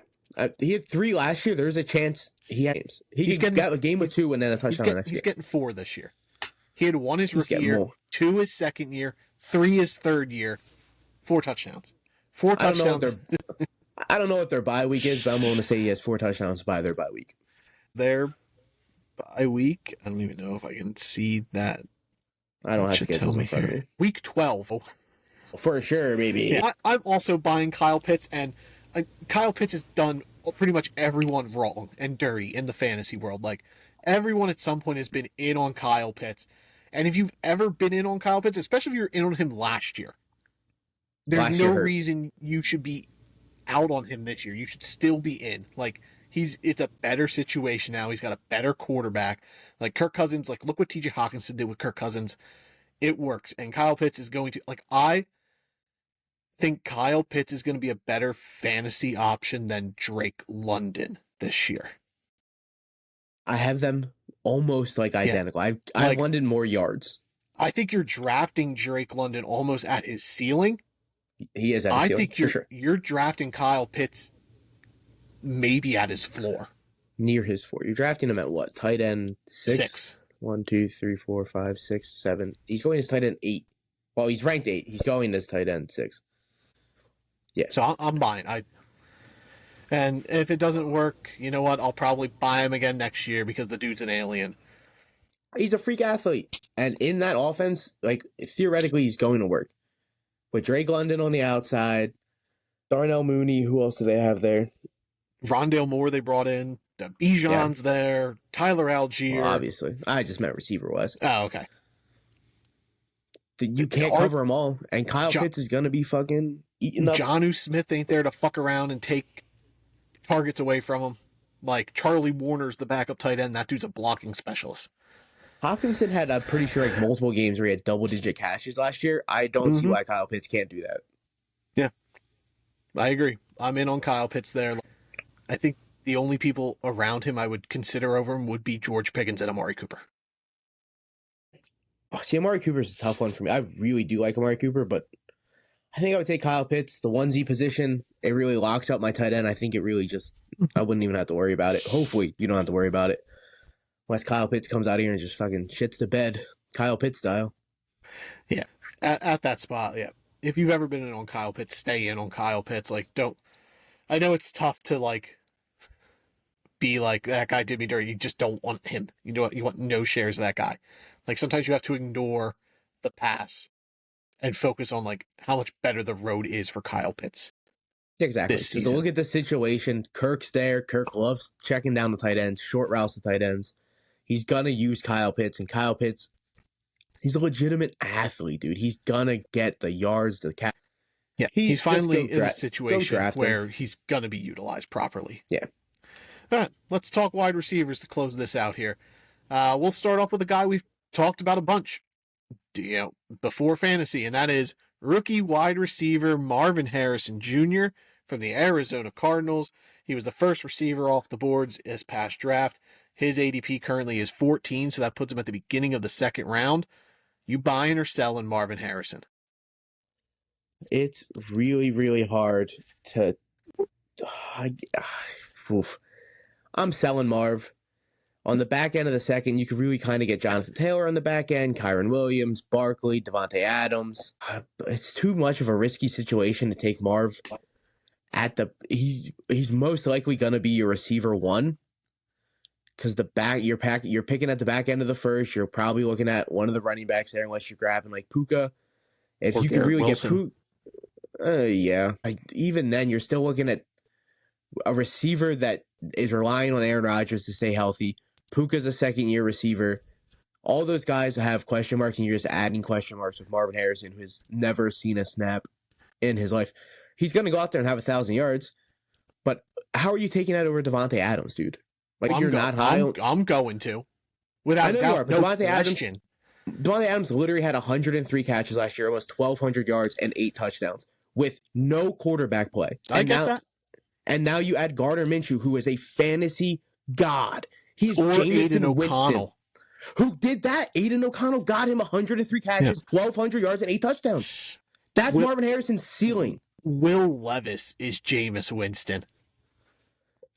He had 3 last year. There's a chance he had games. He's got a game with 2 and then a touchdown next year. He's getting 4 this year. He had 1 his rookie year, 2 his second year, 3 his third year, 4 touchdowns. 4 touchdowns. I don't know what their bye week is, but I'm willing to say he has 4 touchdowns by their bye week. Their bye week? I don't even know if I can see that. I don't have schedules in front of me. Week 12. Oh. For sure, maybe. Yeah, I'm also buying Kyle Pitts, and Kyle Pitts has done pretty much everyone wrong and dirty in the fantasy world. Like, everyone at some point has been in on Kyle Pitts. And if you've ever been in on Kyle Pitts, especially if you were in on him last year, there's no reason you should be out on him this year. You should still be in. Like, it's a better situation now. He's got a better quarterback. Like, Kirk Cousins, like, look what TJ Hawkinson did with Kirk Cousins. It works. And Kyle Pitts is going to, like, I think Kyle Pitts is going to be a better fantasy option than Drake London this year. I have them almost like identical. I have London more yards. I think you're drafting Drake London almost at his ceiling. He is at his ceiling, I think you're drafting Kyle Pitts maybe at his floor. Near his floor. You're drafting him at what? Tight end 6? 1, 2, 3, 4, 5, 6, 7. He's going as tight end 8. Well, he's ranked 8. He's going as tight end 6. Yeah. So I'm buying. And if it doesn't work, you know what? I'll probably buy him again next year because the dude's an alien. He's a freak athlete. And in that offense, like, theoretically, he's going to work. With Drake London on the outside, Darnell Mooney, who else do they have there? Rondale Moore they brought in. Bijan's there. Tyler Algier. Well, obviously. I just meant receiver-wise. Oh, okay. You can't cover them all. And Kyle Pitts is going to be fucking eating up. Jonnu Smith ain't there to fuck around and take targets away from him. Like, Charlie Warner's the backup tight end. That dude's a blocking specialist. Hawkinson had, I'm pretty sure, like multiple games where he had double-digit catches last year. I don't see why Kyle Pitts can't do that. Yeah, I agree. I'm in on Kyle Pitts there. I think the only people around him I would consider over him would be George Pickens and Amari Cooper. Oh, see, Amari Cooper's a tough one for me. I really do like Amari Cooper, but I think I would take Kyle Pitts. The 1Z position, it really locks up my tight end. I think it really just, I wouldn't even have to worry about it. Hopefully, you don't have to worry about it. Unless Kyle Pitts comes out here and just fucking shits the bed, Kyle Pitts style. Yeah, at that spot, yeah. If you've ever been in on Kyle Pitts, stay in on Kyle Pitts. Like, don't. I know it's tough to like be like that guy did me dirty. You just don't want him. You know what? You want no shares of that guy. Like sometimes you have to ignore the pass and focus on like how much better the road is for Kyle Pitts. Exactly. So look at the situation. Kirk's there. Kirk loves checking down the tight ends, short routes to tight ends. He's going to use Kyle Pitts, and Kyle Pitts, he's a legitimate athlete, dude. He's going to get the yards, the cap. Yeah, he's finally in a situation where he's going to be utilized properly. Yeah. All right, let's talk wide receivers to close this out here. We'll start off with a guy we've talked about a bunch, before fantasy, and that is rookie wide receiver Marvin Harrison Jr. from the Arizona Cardinals. He was the first receiver off the boards this past draft. His ADP currently is 14, so that puts him at the beginning of the second round. You buying or selling Marvin Harrison? It's really, really hard to. I, oof. I'm selling Marv. On the back end of the second, you could really kind of get Jonathan Taylor on the back end, Kyron Williams, Barkley, Devontae Adams. It's too much of a risky situation to take Marv at the. He's most likely going to be your receiver one because you're picking at the back end of the first. You're probably looking at one of the running backs there, unless you're grabbing like Puka. If Or you could Garrett really Wilson. get Puka, yeah. Even then, you're still looking at a receiver that is relying on Aaron Rodgers to stay healthy. Puka's a second-year receiver. All those guys have question marks, and you're just adding question marks with Marvin Harrison, who has never seen a snap in his life. He's going to go out there and have 1,000 yards, but how are you taking that over Devontae Adams, dude? Like, you're not high on... I'm going to. Without doubt, no question. Devontae Adams literally had 103 catches last year, almost 1,200 yards, and 8 touchdowns with no quarterback play. I get that. And now you add Gardner Minshew, who is a fantasy god. He's or Jameson Aiden O'Connell. Winston, who did that. Aiden O'Connell got him 103 catches, 1,200 yards, and 8 touchdowns. That's Marvin Harrison's ceiling. Will Levis is Jameis Winston.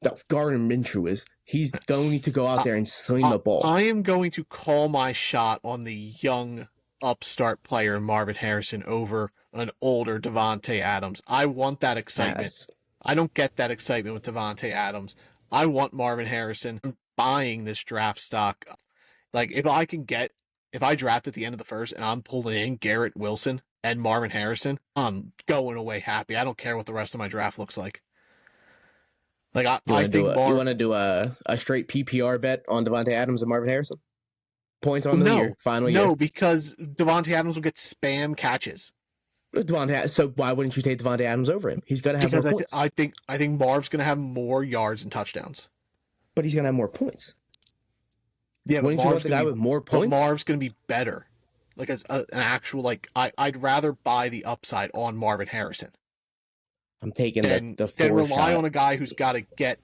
No, Gardner Minshew is. He's going to go out there and sling the ball. I am going to call my shot on the young upstart player Marvin Harrison over an older Devontae Adams. I want that excitement. Yes. I don't get that excitement with Devontae Adams. I want Marvin Harrison. I'm buying this draft stock. Like, if I draft at the end of the first and I'm pulling in Garrett Wilson and Marvin Harrison, I'm going away happy. I don't care what the rest of my draft looks like. Like, I think you want to do a straight PPR bet on Devontae Adams and Marvin Harrison? Points on the year, final year. No, because Devontae Adams will get spam catches. So why wouldn't you take Devontae Adams over him? He's going to have more points. I think Marv's going to have more yards and touchdowns. But he's going to have more points. Yeah, but wouldn't you want the guy with more points? But Marv's going to be better. Like, as an actual, like, I'd rather buy the upside on Marvin Harrison. I'm taking the then rely on a guy who's got to get,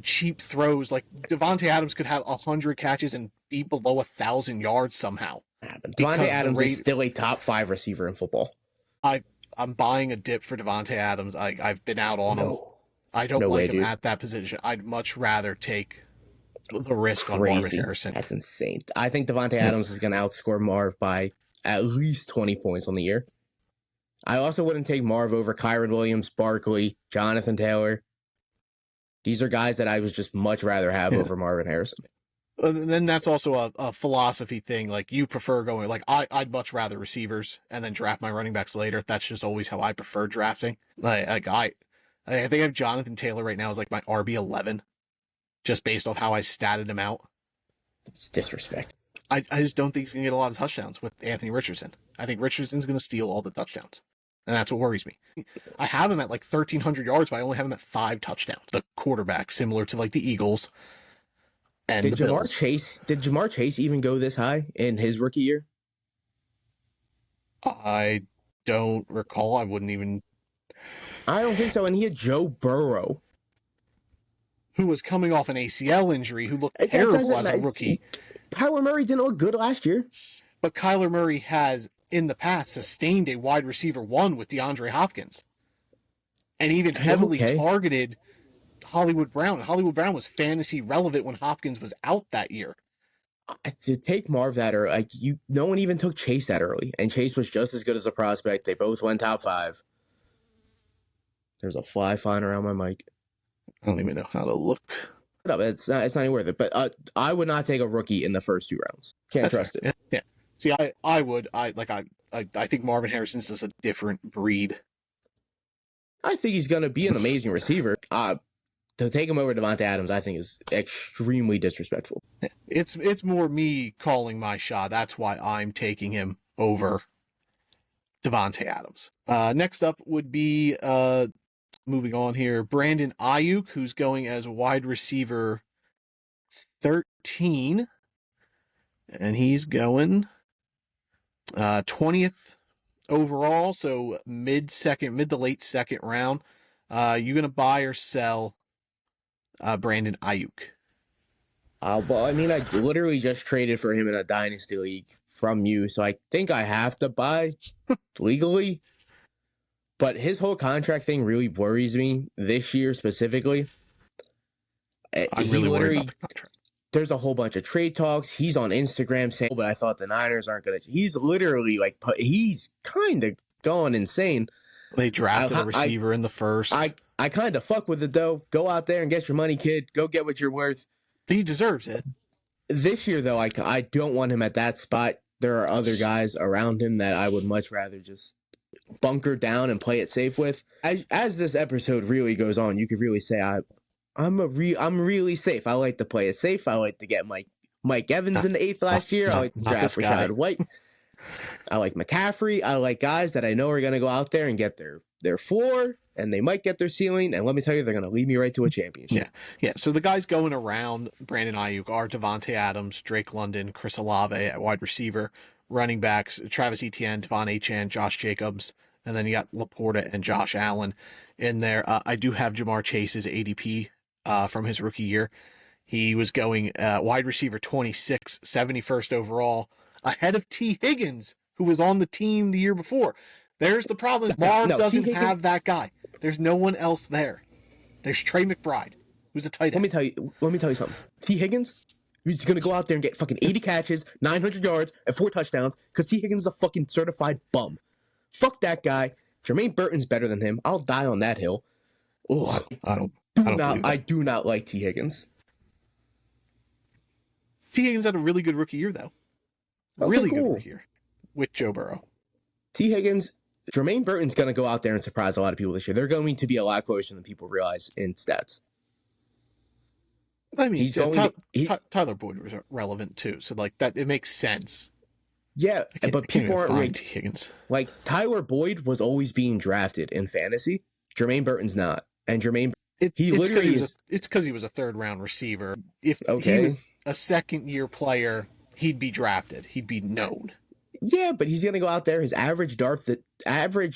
cheap throws. Like, Devontae Adams could have 100 catches and be below 1,000 yards somehow. Devontae Adams is still a top 5 receiver in football. I'm buying a dip for Devontae Adams. I've been out on him. I don't like him at that position. I'd much rather take the risk on Marvin Harrison. That's insane. I think Devontae Adams is going to outscore Marv by at least 20 points on the year. I also wouldn't take Marv over Kyron Williams, Barkley, Jonathan Taylor. These are guys that I was just much rather have over Marvin Harrison. Then that's also a philosophy thing. Like, you prefer going, like, I'd much rather receivers and then draft my running backs later. That's just always how I prefer drafting. I think I have Jonathan Taylor right now as like my RB11, just based off how I statted him out. It's disrespect. I just don't think he's going to get a lot of touchdowns with Anthony Richardson. I think Richardson's going to steal all the touchdowns. And that's what worries me. I have him at like 1,300 yards, but I only have him at 5 touchdowns. The quarterback, similar to like the Eagles. And did Ja'Marr Chase even go this high in his rookie year? I don't recall. I don't think so. And he had Joe Burrow, who was coming off an ACL injury, who looked terrible as a rookie. Kyler Murray didn't look good last year. But Kyler Murray has, in the past, sustained a wide receiver 1 with DeAndre Hopkins. And even heavily targeted Hollywood Brown. Hollywood Brown was fantasy relevant when Hopkins was out that year. To take Marv that early, no one even took Chase that early, and Chase was just as good as a prospect. They both went top 5. There's a fly flying around my mic. I don't even know how to look. No, it's not even worth it. But I would not take a rookie in the first 2 rounds. Can't trust it. Yeah. See, I would. I think Marvin Harrison's just a different breed. I think he's going to be an amazing receiver. To take him over Devontae Adams, I think is extremely disrespectful. It's more me calling my shot. That's why I'm taking him over Devontae Adams. Next up would be, moving on here, Brandon Ayuk, who's going as wide receiver 13. And he's going 20th overall, so mid to late second round. You going to buy or sell Brandon Ayuk? Well, I mean, I literally just traded for him in a dynasty league from you, so I think I have to buy legally. But his whole contract thing really worries me this year specifically. I'm really worried about the contract. There's a whole bunch of trade talks. He's on Instagram saying, but I thought the Niners aren't going to. He's literally like, he's kind of going insane. They drafted a receiver in the first. I kind of fuck with it, though. Go out there and get your money, kid. Go get what you're worth. He deserves it. This year, though, I don't want him at that spot. There are other guys around him that I would much rather just bunker down and play it safe with. As this episode really goes on, you could really say I'm really safe. I like to play it safe. I like to get Mike Evans in the 8th last year. I like to draft Rachaad White. I like McCaffrey. I like guys that I know are going to go out there and get their floor, and they might get their ceiling. And let me tell you, they're going to lead me right to a championship. Yeah. So the guys going around Brandon Ayuk are Devontae Adams, Drake London, Chris Olave at wide receiver, running backs Travis Etienne, Devon Achane, Josh Jacobs, and then you got Laporta and Josh Allen in there. I do have Jamar Chase's ADP from his rookie year. He was going wide receiver 26, 71st overall, ahead of T. Higgins, who was on the team the year before. There's the problem. Marv doesn't have that guy. There's no one else there. There's Trey McBride, who's a tight end. Let me tell you something. T. Higgins, he's going to go out there and get fucking 80 catches, 900 yards, and 4 touchdowns because T. Higgins is a fucking certified bum. Fuck that guy. Jermaine Burton's better than him. I'll die on that hill. Ugh. I do not like T. Higgins. T. Higgins had a really good rookie year, though. Really good rookie year with Joe Burrow. T. Higgins, Jermaine Burton's going to go out there and surprise a lot of people this year. They're going to be a lot closer than people realize in stats. I mean, Tyler Boyd was relevant too, so like that, it makes sense. Yeah, but people aren't like T. Higgins. Like Tyler Boyd was always being drafted in fantasy. Jermaine Burton's not, and Jermaine it's because he was a third round receiver. If he was a second year player, he'd be drafted. He'd be known. Yeah, but he's going to go out there. His average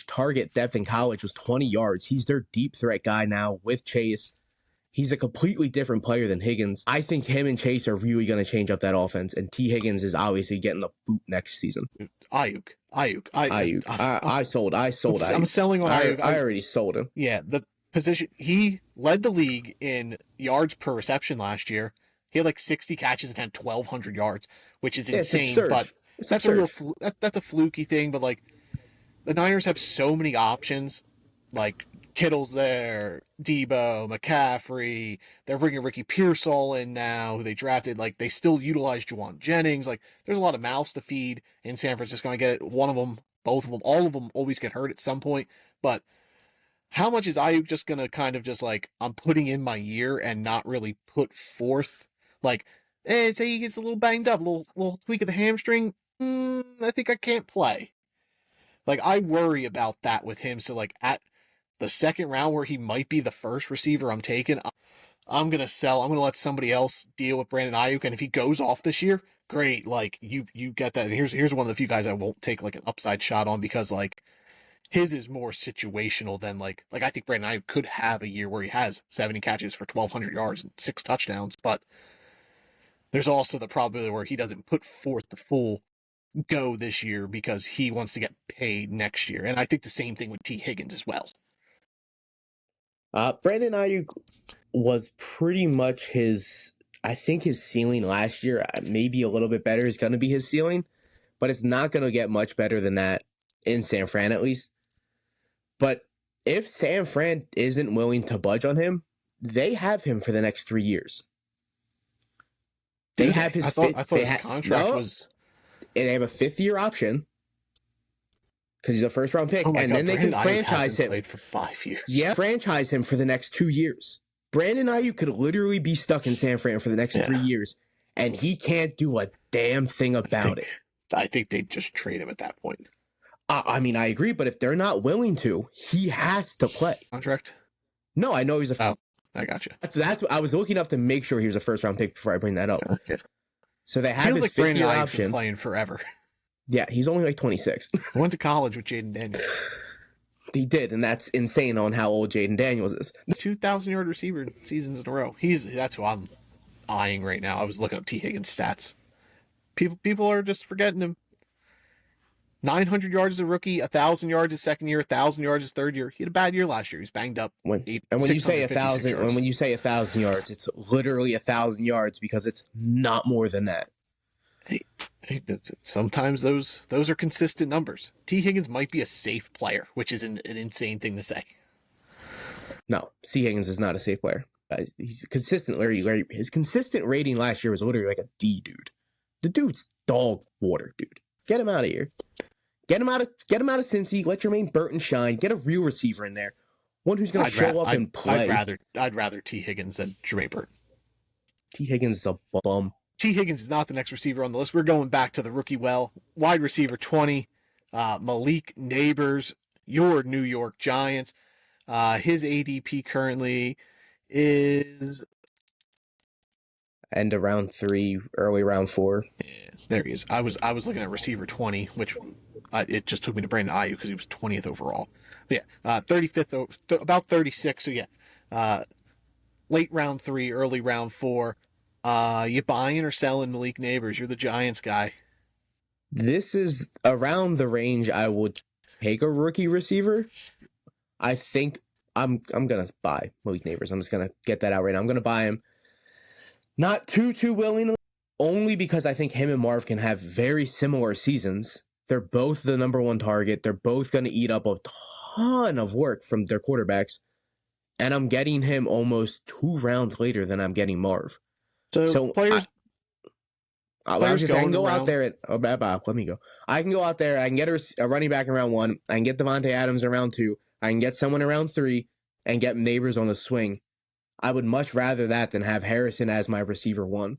target depth in college was 20 yards. He's their deep threat guy now with Chase. He's a completely different player than Higgins. I think him and Chase are really going to change up that offense, and T. Higgins is obviously getting the boot next season. Ayuk. I sold Ayuk. I'm selling on Ayuk. I already sold him. Yeah, the position, he led the league in yards per reception last year. He had like 60 catches and had 1,200 yards, which is insane, but that's a fluky thing. But like, the Niners have so many options, like Kittle's there, Debo, McCaffrey. They're bringing Ricky Pearsall in now, who they drafted. Like, they still utilize Juwan Jennings. Like, there's a lot of mouths to feed in San Francisco. I get it. One of them, both of them, all of them always get hurt at some point. But how much is Ayuk just going to kind of just like, I'm putting in my year and not really put forth? Like, say he gets a little banged up, a little tweak of the hamstring. I think I can't play. Like, I worry about that with him. So, like, at the second round where he might be the first receiver I'm taking, I'm going to sell. I'm going to let somebody else deal with Brandon Ayuk. And if he goes off this year, great. Like, you get that. And here's one of the few guys I won't take, like, an upside shot on because, like, his is more situational than, like I think Brandon Ayuk could have a year where he has 70 catches for 1,200 yards and 6 touchdowns. But there's also the probability where he doesn't put forth the full go this year because he wants to get paid next year. And I think the same thing with T. Higgins as well. Brandon Ayuk was pretty much I think his ceiling last year, maybe a little bit better, is going to be his ceiling, but it's not going to get much better than that in San Fran at least. But if San Fran isn't willing to budge on him, they have him for the next 3 years. They have his. I thought his contract was. And they have a 5th-year option because he's a first-round pick, and then they can franchise him. Played for 5 years. Yeah, franchise him for the next 2 years. Brandon Ayuk could literally be stuck in San Fran for the next 3 years, and he can't do a damn thing about it. I think they'd just trade him at that point. I mean, I agree, but if they're not willing to, he has to play. Contract? No, I know he's a. Oh, I got you. That's what I was looking up to make sure he was a first-round pick before I bring that up. Okay. So they have his 5th-year option. Playing forever. Yeah, he's only like 26. I went to college with Jaden Daniels. He did, and that's insane on how old Jaden Daniels is. 2,000-yard receiver seasons in a row. That's who I'm eyeing right now. I was looking up T. Higgins stats. People are just forgetting him. 900 yards as a rookie, 1,000 yards his second year, 1,000 yards his third year. He had a bad year last year. He was banged up. When you say 1,000, when you say 1,000 yards, it's literally 1,000 yards because it's not more than that. Sometimes those are consistent numbers. T. Higgins might be a safe player, which is an insane thing to say. No, C. Higgins is not a safe player. He's consistently, his consistent rating last year was literally like a D, dude. The dude's dog water, dude. Get him out of here. Get him out of Cincy. Let Jermaine Burton shine. Get a real receiver in there. One who's going to show up and play. I'd rather T. Higgins than Jermaine Burton. T. Higgins is a bum. T. Higgins is not the next receiver on the list. We're going back to the rookie well. Wide receiver 20, Malik Neighbors, your New York Giants. His ADP currently is end of round 3, early round 4. Yeah, there he is. I was looking at receiver 20, which it just took me to Brandon Ayuk because he was 20th overall. But yeah, 35th, about 36. So yeah, late round 3, early round 4. You buying or selling Malik Neighbors? You're the Giants guy. This is around the range I would take a rookie receiver. I think I'm gonna buy Malik Neighbors. I'm just gonna get that out right now. I'm gonna buy him. Not too willingly, only because I think him and Marv can have very similar seasons. They're both the number 1 target. They're both gonna eat up a ton of work from their quarterbacks. And I'm getting him almost 2 rounds later than I'm getting Marv. So players I can go out there and let me go. I can go out there. I can get a running back in round 1. I can get Devontae Adams in round 2. I can get someone in round 3 and get Neighbors on the swing. I would much rather that than have Harrison as my receiver 1,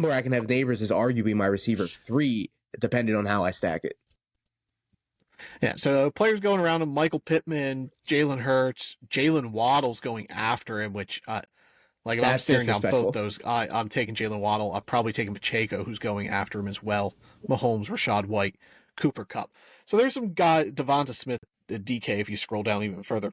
where I can have Neighbors as arguably my receiver 3, depending on how I stack it. Yeah, so players going around him: Michael Pittman, Jalen Hurts, Jalen Waddle's going after him, which like if I'm staring down both those, I'm taking Jalen Waddle. I'm probably taking Pacheco, who's going after him as well. Mahomes, Rashad White, Cooper Kupp. So there's some guy, Devonta Smith, DK, if you scroll down even further.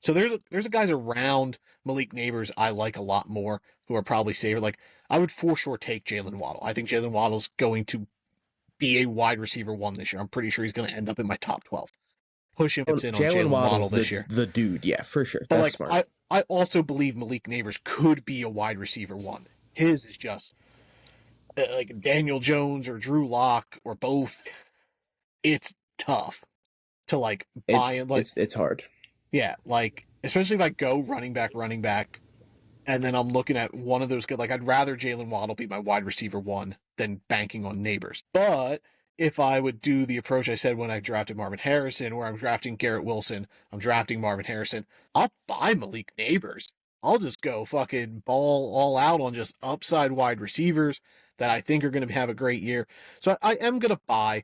So there's a guys around Malik Neighbors I like a lot more who are probably safer. Like I would for sure take Jalen Waddle. I think Jalen Waddle's going to be a wide receiver 1 this year. I'm pretty sure he's going to end up in my top 12. Pushing in on Jalen Waddle this year. The dude, yeah, for sure. But that's smart. I also believe Malik Neighbors could be a wide receiver 1. His is just like Daniel Jones or Drew Lock or both. It's tough to like buy and like it's hard. Yeah, like especially if I go running back, and then I'm looking at one of those good. Like I'd rather Jalen Waddle be my wide receiver 1 than banking on Neighbors. But if I would do the approach I said when I drafted Marvin Harrison, or I'm drafting Garrett Wilson, I'm drafting Marvin Harrison, I'll buy Malik Neighbors. I'll just go fucking ball all out on just upside wide receivers that I think are going to have a great year. So I am going to buy,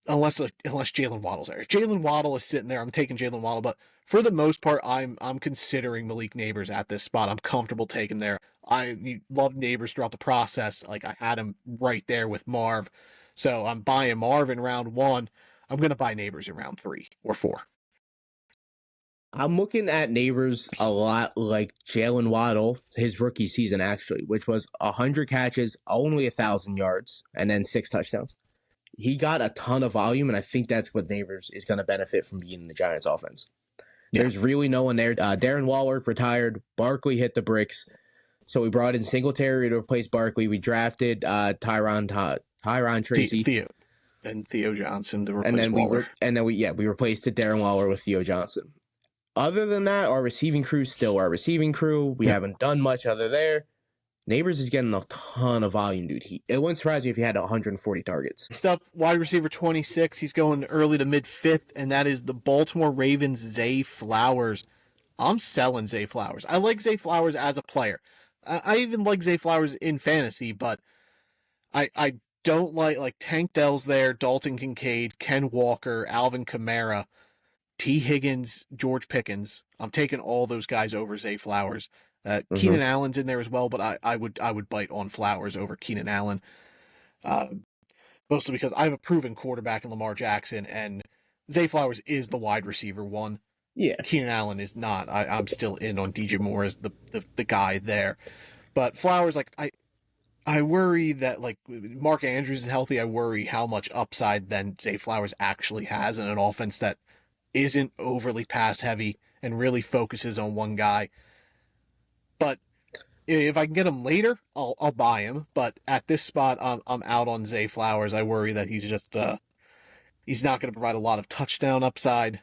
unless Jalen Waddle's there. If Jalen Waddle is sitting there, I'm taking Jalen Waddle. But for the most part, I'm considering Malik Neighbors at this spot. I'm comfortable taking there. I loved Neighbors throughout the process. Like I had him right there with Marv. So I'm buying Marv in round 1. I'm going to buy Neighbors in round 3 or 4. I'm looking at Neighbors a lot like Jalen Waddle, his rookie season actually, which was 100 catches, only 1,000 yards, and then 6 touchdowns. He got a ton of volume, and I think that's what Neighbors is going to benefit from being in the Giants offense. Yeah. There's really no one there. Darren Waller retired. Barkley hit the bricks. So we brought in Singletary to replace Barkley. We drafted Tyron Tracy. Theo Johnson to replace Waller. We replaced Darren Waller with Theo Johnson. Other than that, our receiving crew is still our receiving crew. We haven't done much other there. Neighbors is getting a ton of volume, dude. It wouldn't surprise me if he had 140 targets. Next up, wide receiver 26. He's going early to mid-5th, and that is the Baltimore Ravens' Zay Flowers. I'm selling Zay Flowers. I like Zay Flowers as a player. I even like Zay Flowers in fantasy, but I don't like Tank Dell's there, Dalton Kincaid, Ken Walker, Alvin Kamara, T. Higgins, George Pickens. I'm taking all those guys over Zay Flowers. Keenan Allen's in there as well, but I would bite on Flowers over Keenan Allen. Mostly because I have a proven quarterback in Lamar Jackson, and Zay Flowers is the wide receiver 1. Yeah. Keenan Allen is not. I'm still in on DJ Moore as the guy there. But Flowers, like, I worry that like Mark Andrews is healthy. I worry how much upside then Zay Flowers actually has in an offense that isn't overly pass heavy and really focuses on one guy. But if I can get him later, I'll buy him. But at this spot, I'm out on Zay Flowers. I worry that he's not going to provide a lot of touchdown upside.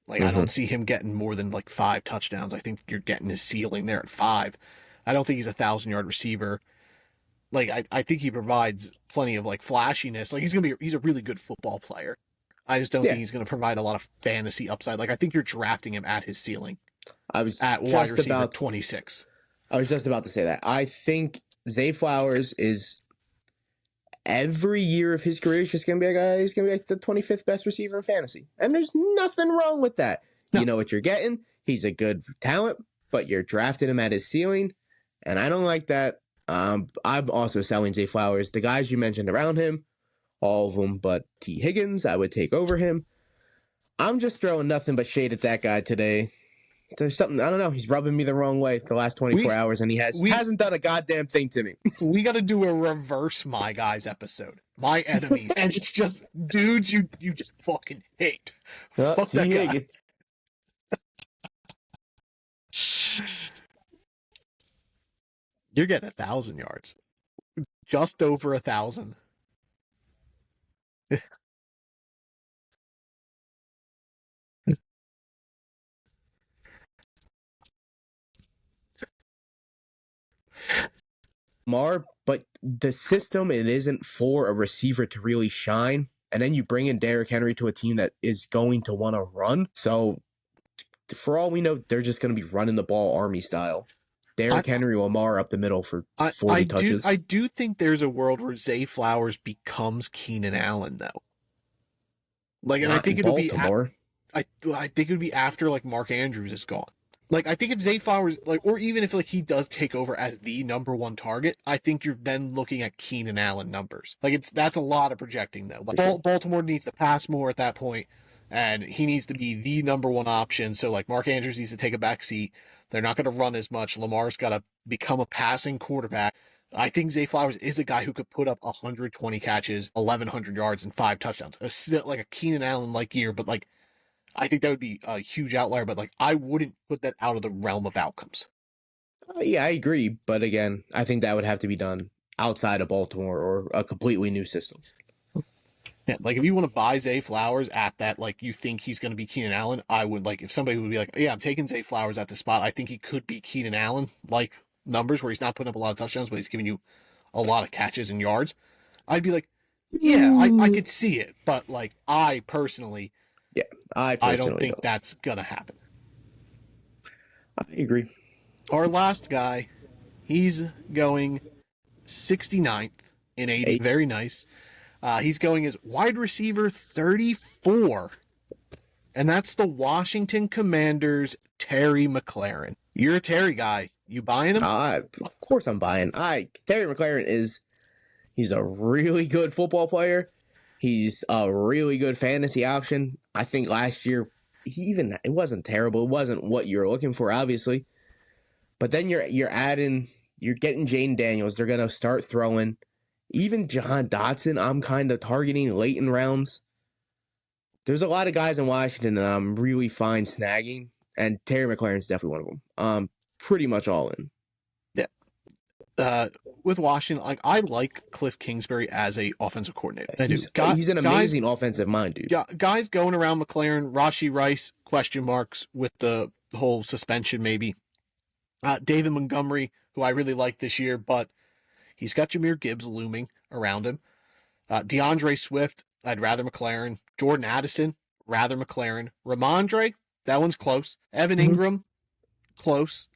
Like I don't see him getting more than like 5 touchdowns. I think you're getting his ceiling there at 5. I don't think he's 1,000-yard receiver. Like I think he provides plenty of like flashiness. Like he's a really good football player. I just don't think he's going to provide a lot of fantasy upside. Like I think you're drafting him at his ceiling. I was at wide receiver 26. I was just about to say that. I think Zay Flowers is every year of his career, he's just going to be a guy, he's going to be like the 25th best receiver in fantasy. And there's nothing wrong with that. No. You know what you're getting. He's a good talent, but you're drafting him at his ceiling. And I don't like that. I'm also selling Zay Flowers. The guys you mentioned around him, all of them but T. Higgins, I would take over him. I'm just throwing nothing but shade at that guy today. There's something, I don't know, he's rubbing me the wrong way the last 24 hours, and he hasn't done a goddamn thing to me. We got to do a reverse My Guys episode. My enemies. And it's just dudes you just fucking hate. Fuck that guy. You're getting 1,000 yards. Just over 1,000. But the system, it isn't for a receiver to really shine. And then you bring in Derrick Henry to a team that is going to want to run. So for all we know, they're just going to be running the ball Army style. Derrick Henry, Lamar up the middle for 40 touches. I do think there's a world where Zay Flowers becomes Keenan Allen, though. Like, and I think it'll be. I think it would be after like Mark Andrews is gone. Like, I think if Zay Flowers, like, or even if like he does take over as the number 1 target, I think you're then looking at Keenan Allen numbers. Like, that's a lot of projecting though. Like, Baltimore needs to pass more at that point, and he needs to be the number 1 option. So like Mark Andrews needs to take a back seat. They're not going to run as much. Lamar's got to become a passing quarterback. I think Zay Flowers is a guy who could put up 120 catches, 1,100 yards, and 5 touchdowns. Like a Keenan Allen-like year, but like, I think that would be a huge outlier, but like, I wouldn't put that out of the realm of outcomes. Yeah, I agree. But again, I think that would have to be done outside of Baltimore or a completely new system. Yeah, like if you want to buy Zay Flowers at that, like you think he's going to be Keenan Allen, I would like, if somebody would be like, yeah, I'm taking Zay Flowers at the spot, I think he could be Keenan Allen, like numbers where he's not putting up a lot of touchdowns, but he's giving you a lot of catches and yards. I'd be like, yeah, I could see it, but like I personally don't think that's going to happen. I agree. Our last guy, he's going 69th in 80. Very nice. He's going as wide receiver 34. And that's the Washington Commanders' Terry McLaurin. You're a Terry guy. You buying him? Of course I'm buying. Terry McLaurin he's a really good football player. He's a really good fantasy option. I think last year it wasn't terrible. It wasn't what you were looking for, obviously. But then you're getting Jaden Daniels. They're gonna start throwing. Even John Dotson, I'm kind of targeting late in rounds. There's a lot of guys in Washington that I'm really fine snagging, and Terry McLaurin's definitely one of them. Pretty much all in. Yeah. With Washington, like I like Cliff Kingsbury as a offensive coordinator. He's an amazing offensive mind, dude. Guys going around McLaurin, Rashee Rice, question marks with the whole suspension maybe. David Montgomery, who I really like this year, but he's got Jahmyr Gibbs looming around him. DeAndre Swift, I'd rather McLaurin. Jordan Addison, rather McLaurin. Ramondre, that one's close. Evan Ingram, close.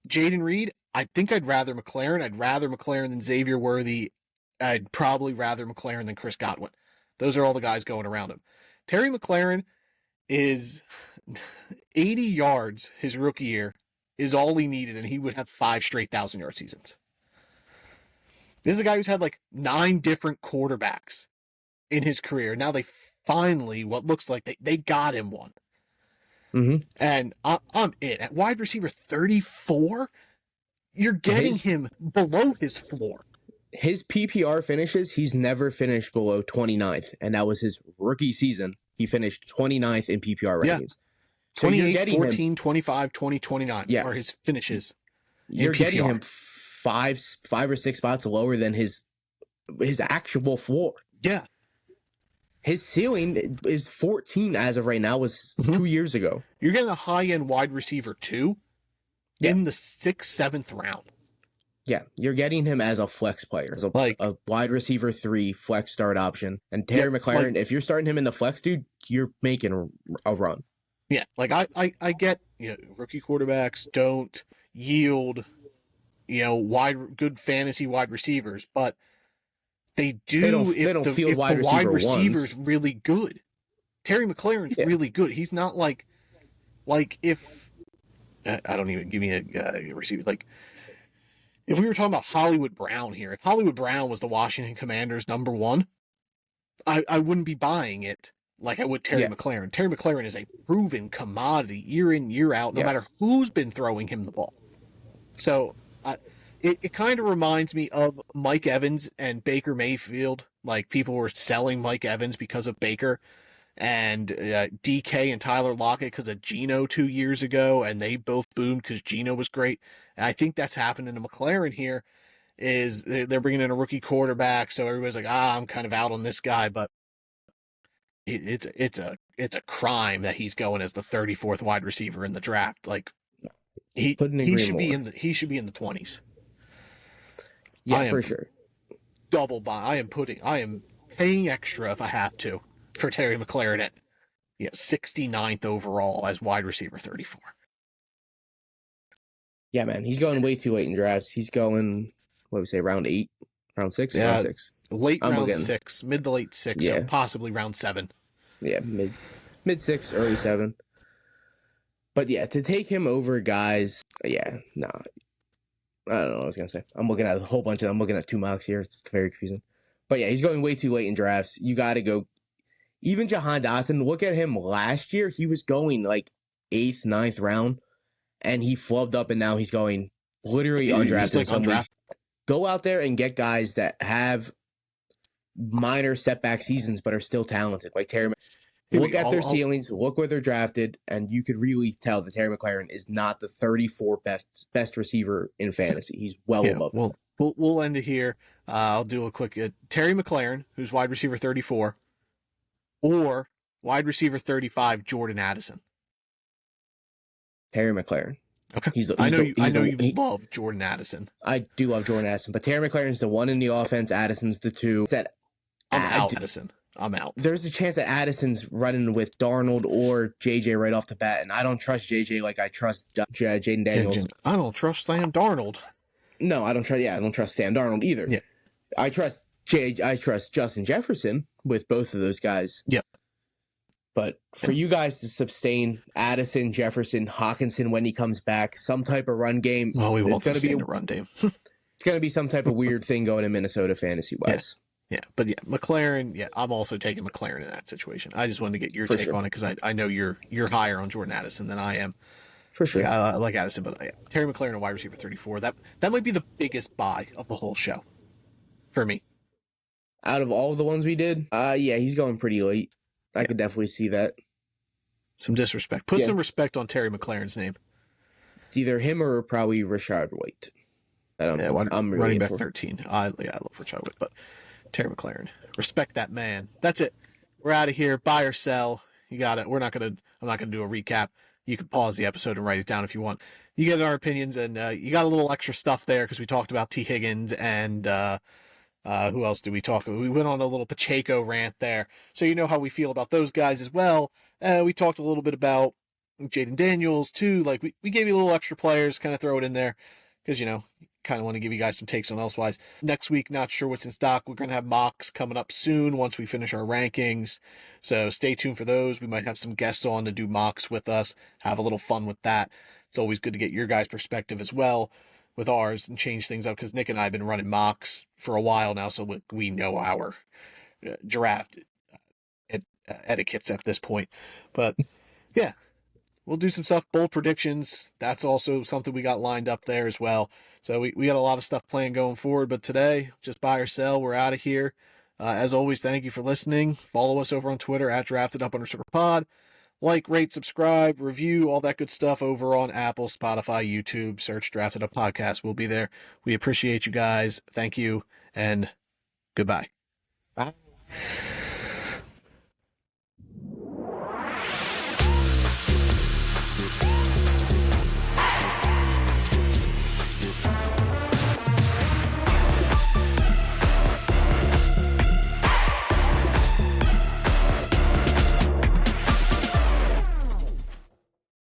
Jaden Reed, I think I'd rather McLaurin. I'd rather McLaurin than Xavier Worthy. I'd probably rather McLaurin than Chris Godwin. Those are all the guys going around him. Terry McLaurin is 80 yards his rookie year is all he needed, and he would have 5 straight 1,000-yard seasons. This is a guy who's had like 9 different quarterbacks in his career. Now they finally, what looks like they got him one. Mm-hmm. And I'm in. At wide receiver 34, you're getting him below his floor. his PPR finishes, he's never finished below 29th, and that was his rookie season. He finished 29th in PPR Yeah. rankings. So 28, you're getting 14, him, 25, 20, 29 Yeah. are his finishes. you're getting PPR. him five or six spots lower than his actual floor. Yeah. His ceiling is 14 as of right now, was 2 years ago. You're getting a high-end wide receiver, too, Yeah. in the 6th, 7th round. Yeah, you're getting him as a flex player, as a wide receiver 3 flex start option. And Terry McLaurin, if you're starting him in the flex, dude, you're making a run. Yeah, like I get, rookie quarterbacks don't yield, good fantasy wide receivers, but they do They don't if field the wide wide receiver receiver's ones. really good. Terry McLaurin's really good. He's not like if I don't even give me a receiver, like if we were talking about Hollywood Brown here, if Hollywood Brown was the Washington Commanders' number 1, I wouldn't be buying it like I would Terry McLaurin. Terry McLaurin is a proven commodity year in, year out, no matter who's been throwing him the ball. So it kind of reminds me of Mike Evans and Baker Mayfield. Like, people were selling Mike Evans because of Baker, and DK and Tyler Lockett because of Geno 2 years ago, and they both boomed because Geno was great. And I think that's happening to McLaurin here. Is they're bringing in a rookie quarterback, so everybody's like, I'm kind of out on this guy, but it's a crime that he's going as the 34th wide receiver in the draft. Like, he should be in the 20s. Yeah, for sure. Double buy. I am paying extra if I have to for Terry McLaurin at 69th overall as wide receiver 34. Yeah, man, he's going way too late in drafts. He's going, what do we say, round 8, round 6, Yeah, round 6, late round 6, mid to late 6, so possibly round 7. Yeah, mid 6, early 7. But yeah, to take him over guys, I don't know what I was gonna say. I'm looking at a whole bunch of them. I'm looking at 2 mocks here. It's very confusing. But yeah, he's going way too late in drafts. You got to go. Even Jahan Dotson, look at him last year. He was going like 8th, 9th round, and he flubbed up, and now he's going literally undrafted. Like undrafted. Go out there and get guys that have minor setback seasons but are still talented, like Terry. Look at their ceilings, look where they're drafted, and you could really tell that Terry McLaurin is not the 34th best receiver in fantasy. He's well above. Well, we'll end it here. I'll do a quick Terry McLaurin, who's wide receiver 34, or wide receiver 35, Jordan Addison. Terry McLaurin. Okay. I know you love Jordan Addison. I do love Jordan Addison, but Terry McLaurin's the 1 in the offense. Addison's the 2. I'm out, Addison. I'm out. There's a chance that Addison's running with Darnold or JJ right off the bat, and I don't trust JJ like I trust Jaden Daniels. I don't trust Sam Darnold. No, I don't trust Sam Darnold either. Yeah. I trust Justin Jefferson with both of those guys. Yep. But for you guys to sustain Addison, Jefferson, Hawkinson when he comes back, some type of run game. Well, we won't sustain a run game. It's going to be some type of weird thing going in Minnesota fantasy-wise. Yeah, but McLaurin, I'm also taking McLaurin in that situation. I just wanted to get your take on it because I know you're higher on Jordan Addison than I am. For sure. I like Addison, but Terry McLaurin, a wide receiver 34, that might be the biggest buy of the whole show for me. Out of all of the ones we did, he's going pretty late. I could definitely see that. Some disrespect. Put some respect on Terry McLaurin's name. It's either him or probably Rashad White. I don't know. I'm really running back 13. I love Rashad White, but Terry McLaurin. Respect that man. That's it. We're out of here. Buy or sell. You got it. I'm not gonna do a recap. You can pause the episode and write it down if you want. You get our opinions, and you got a little extra stuff there because we talked about T. Higgins and who else did we talk about? We went on a little Pacheco rant there, so you know how we feel about those guys as well. We talked a little bit about Jaden Daniels too. Like we gave you a little extra players, kind of throw it in there because kind of want to give you guys some takes on elsewise. Next week, not sure what's in stock. We're going to have mocks coming up soon once we finish our rankings. So stay tuned for those. We might have some guests on to do mocks with us, have a little fun with that. It's always good to get your guys' perspective as well with ours and change things up because Nick and I have been running mocks for a while now, so we know our draft etiquettes at this point. But yeah, we'll do some stuff, bold predictions. That's also something we got lined up there as well. So we got a lot of stuff planned going forward. But today, just buy or sell. We're out of here. As always, thank you for listening. Follow us over on Twitter at DraftedUp_pod. Like, rate, subscribe, review, all that good stuff over on Apple, Spotify, YouTube. Search Drafted Up Podcast. We'll be there. We appreciate you guys. Thank you, and goodbye. Bye.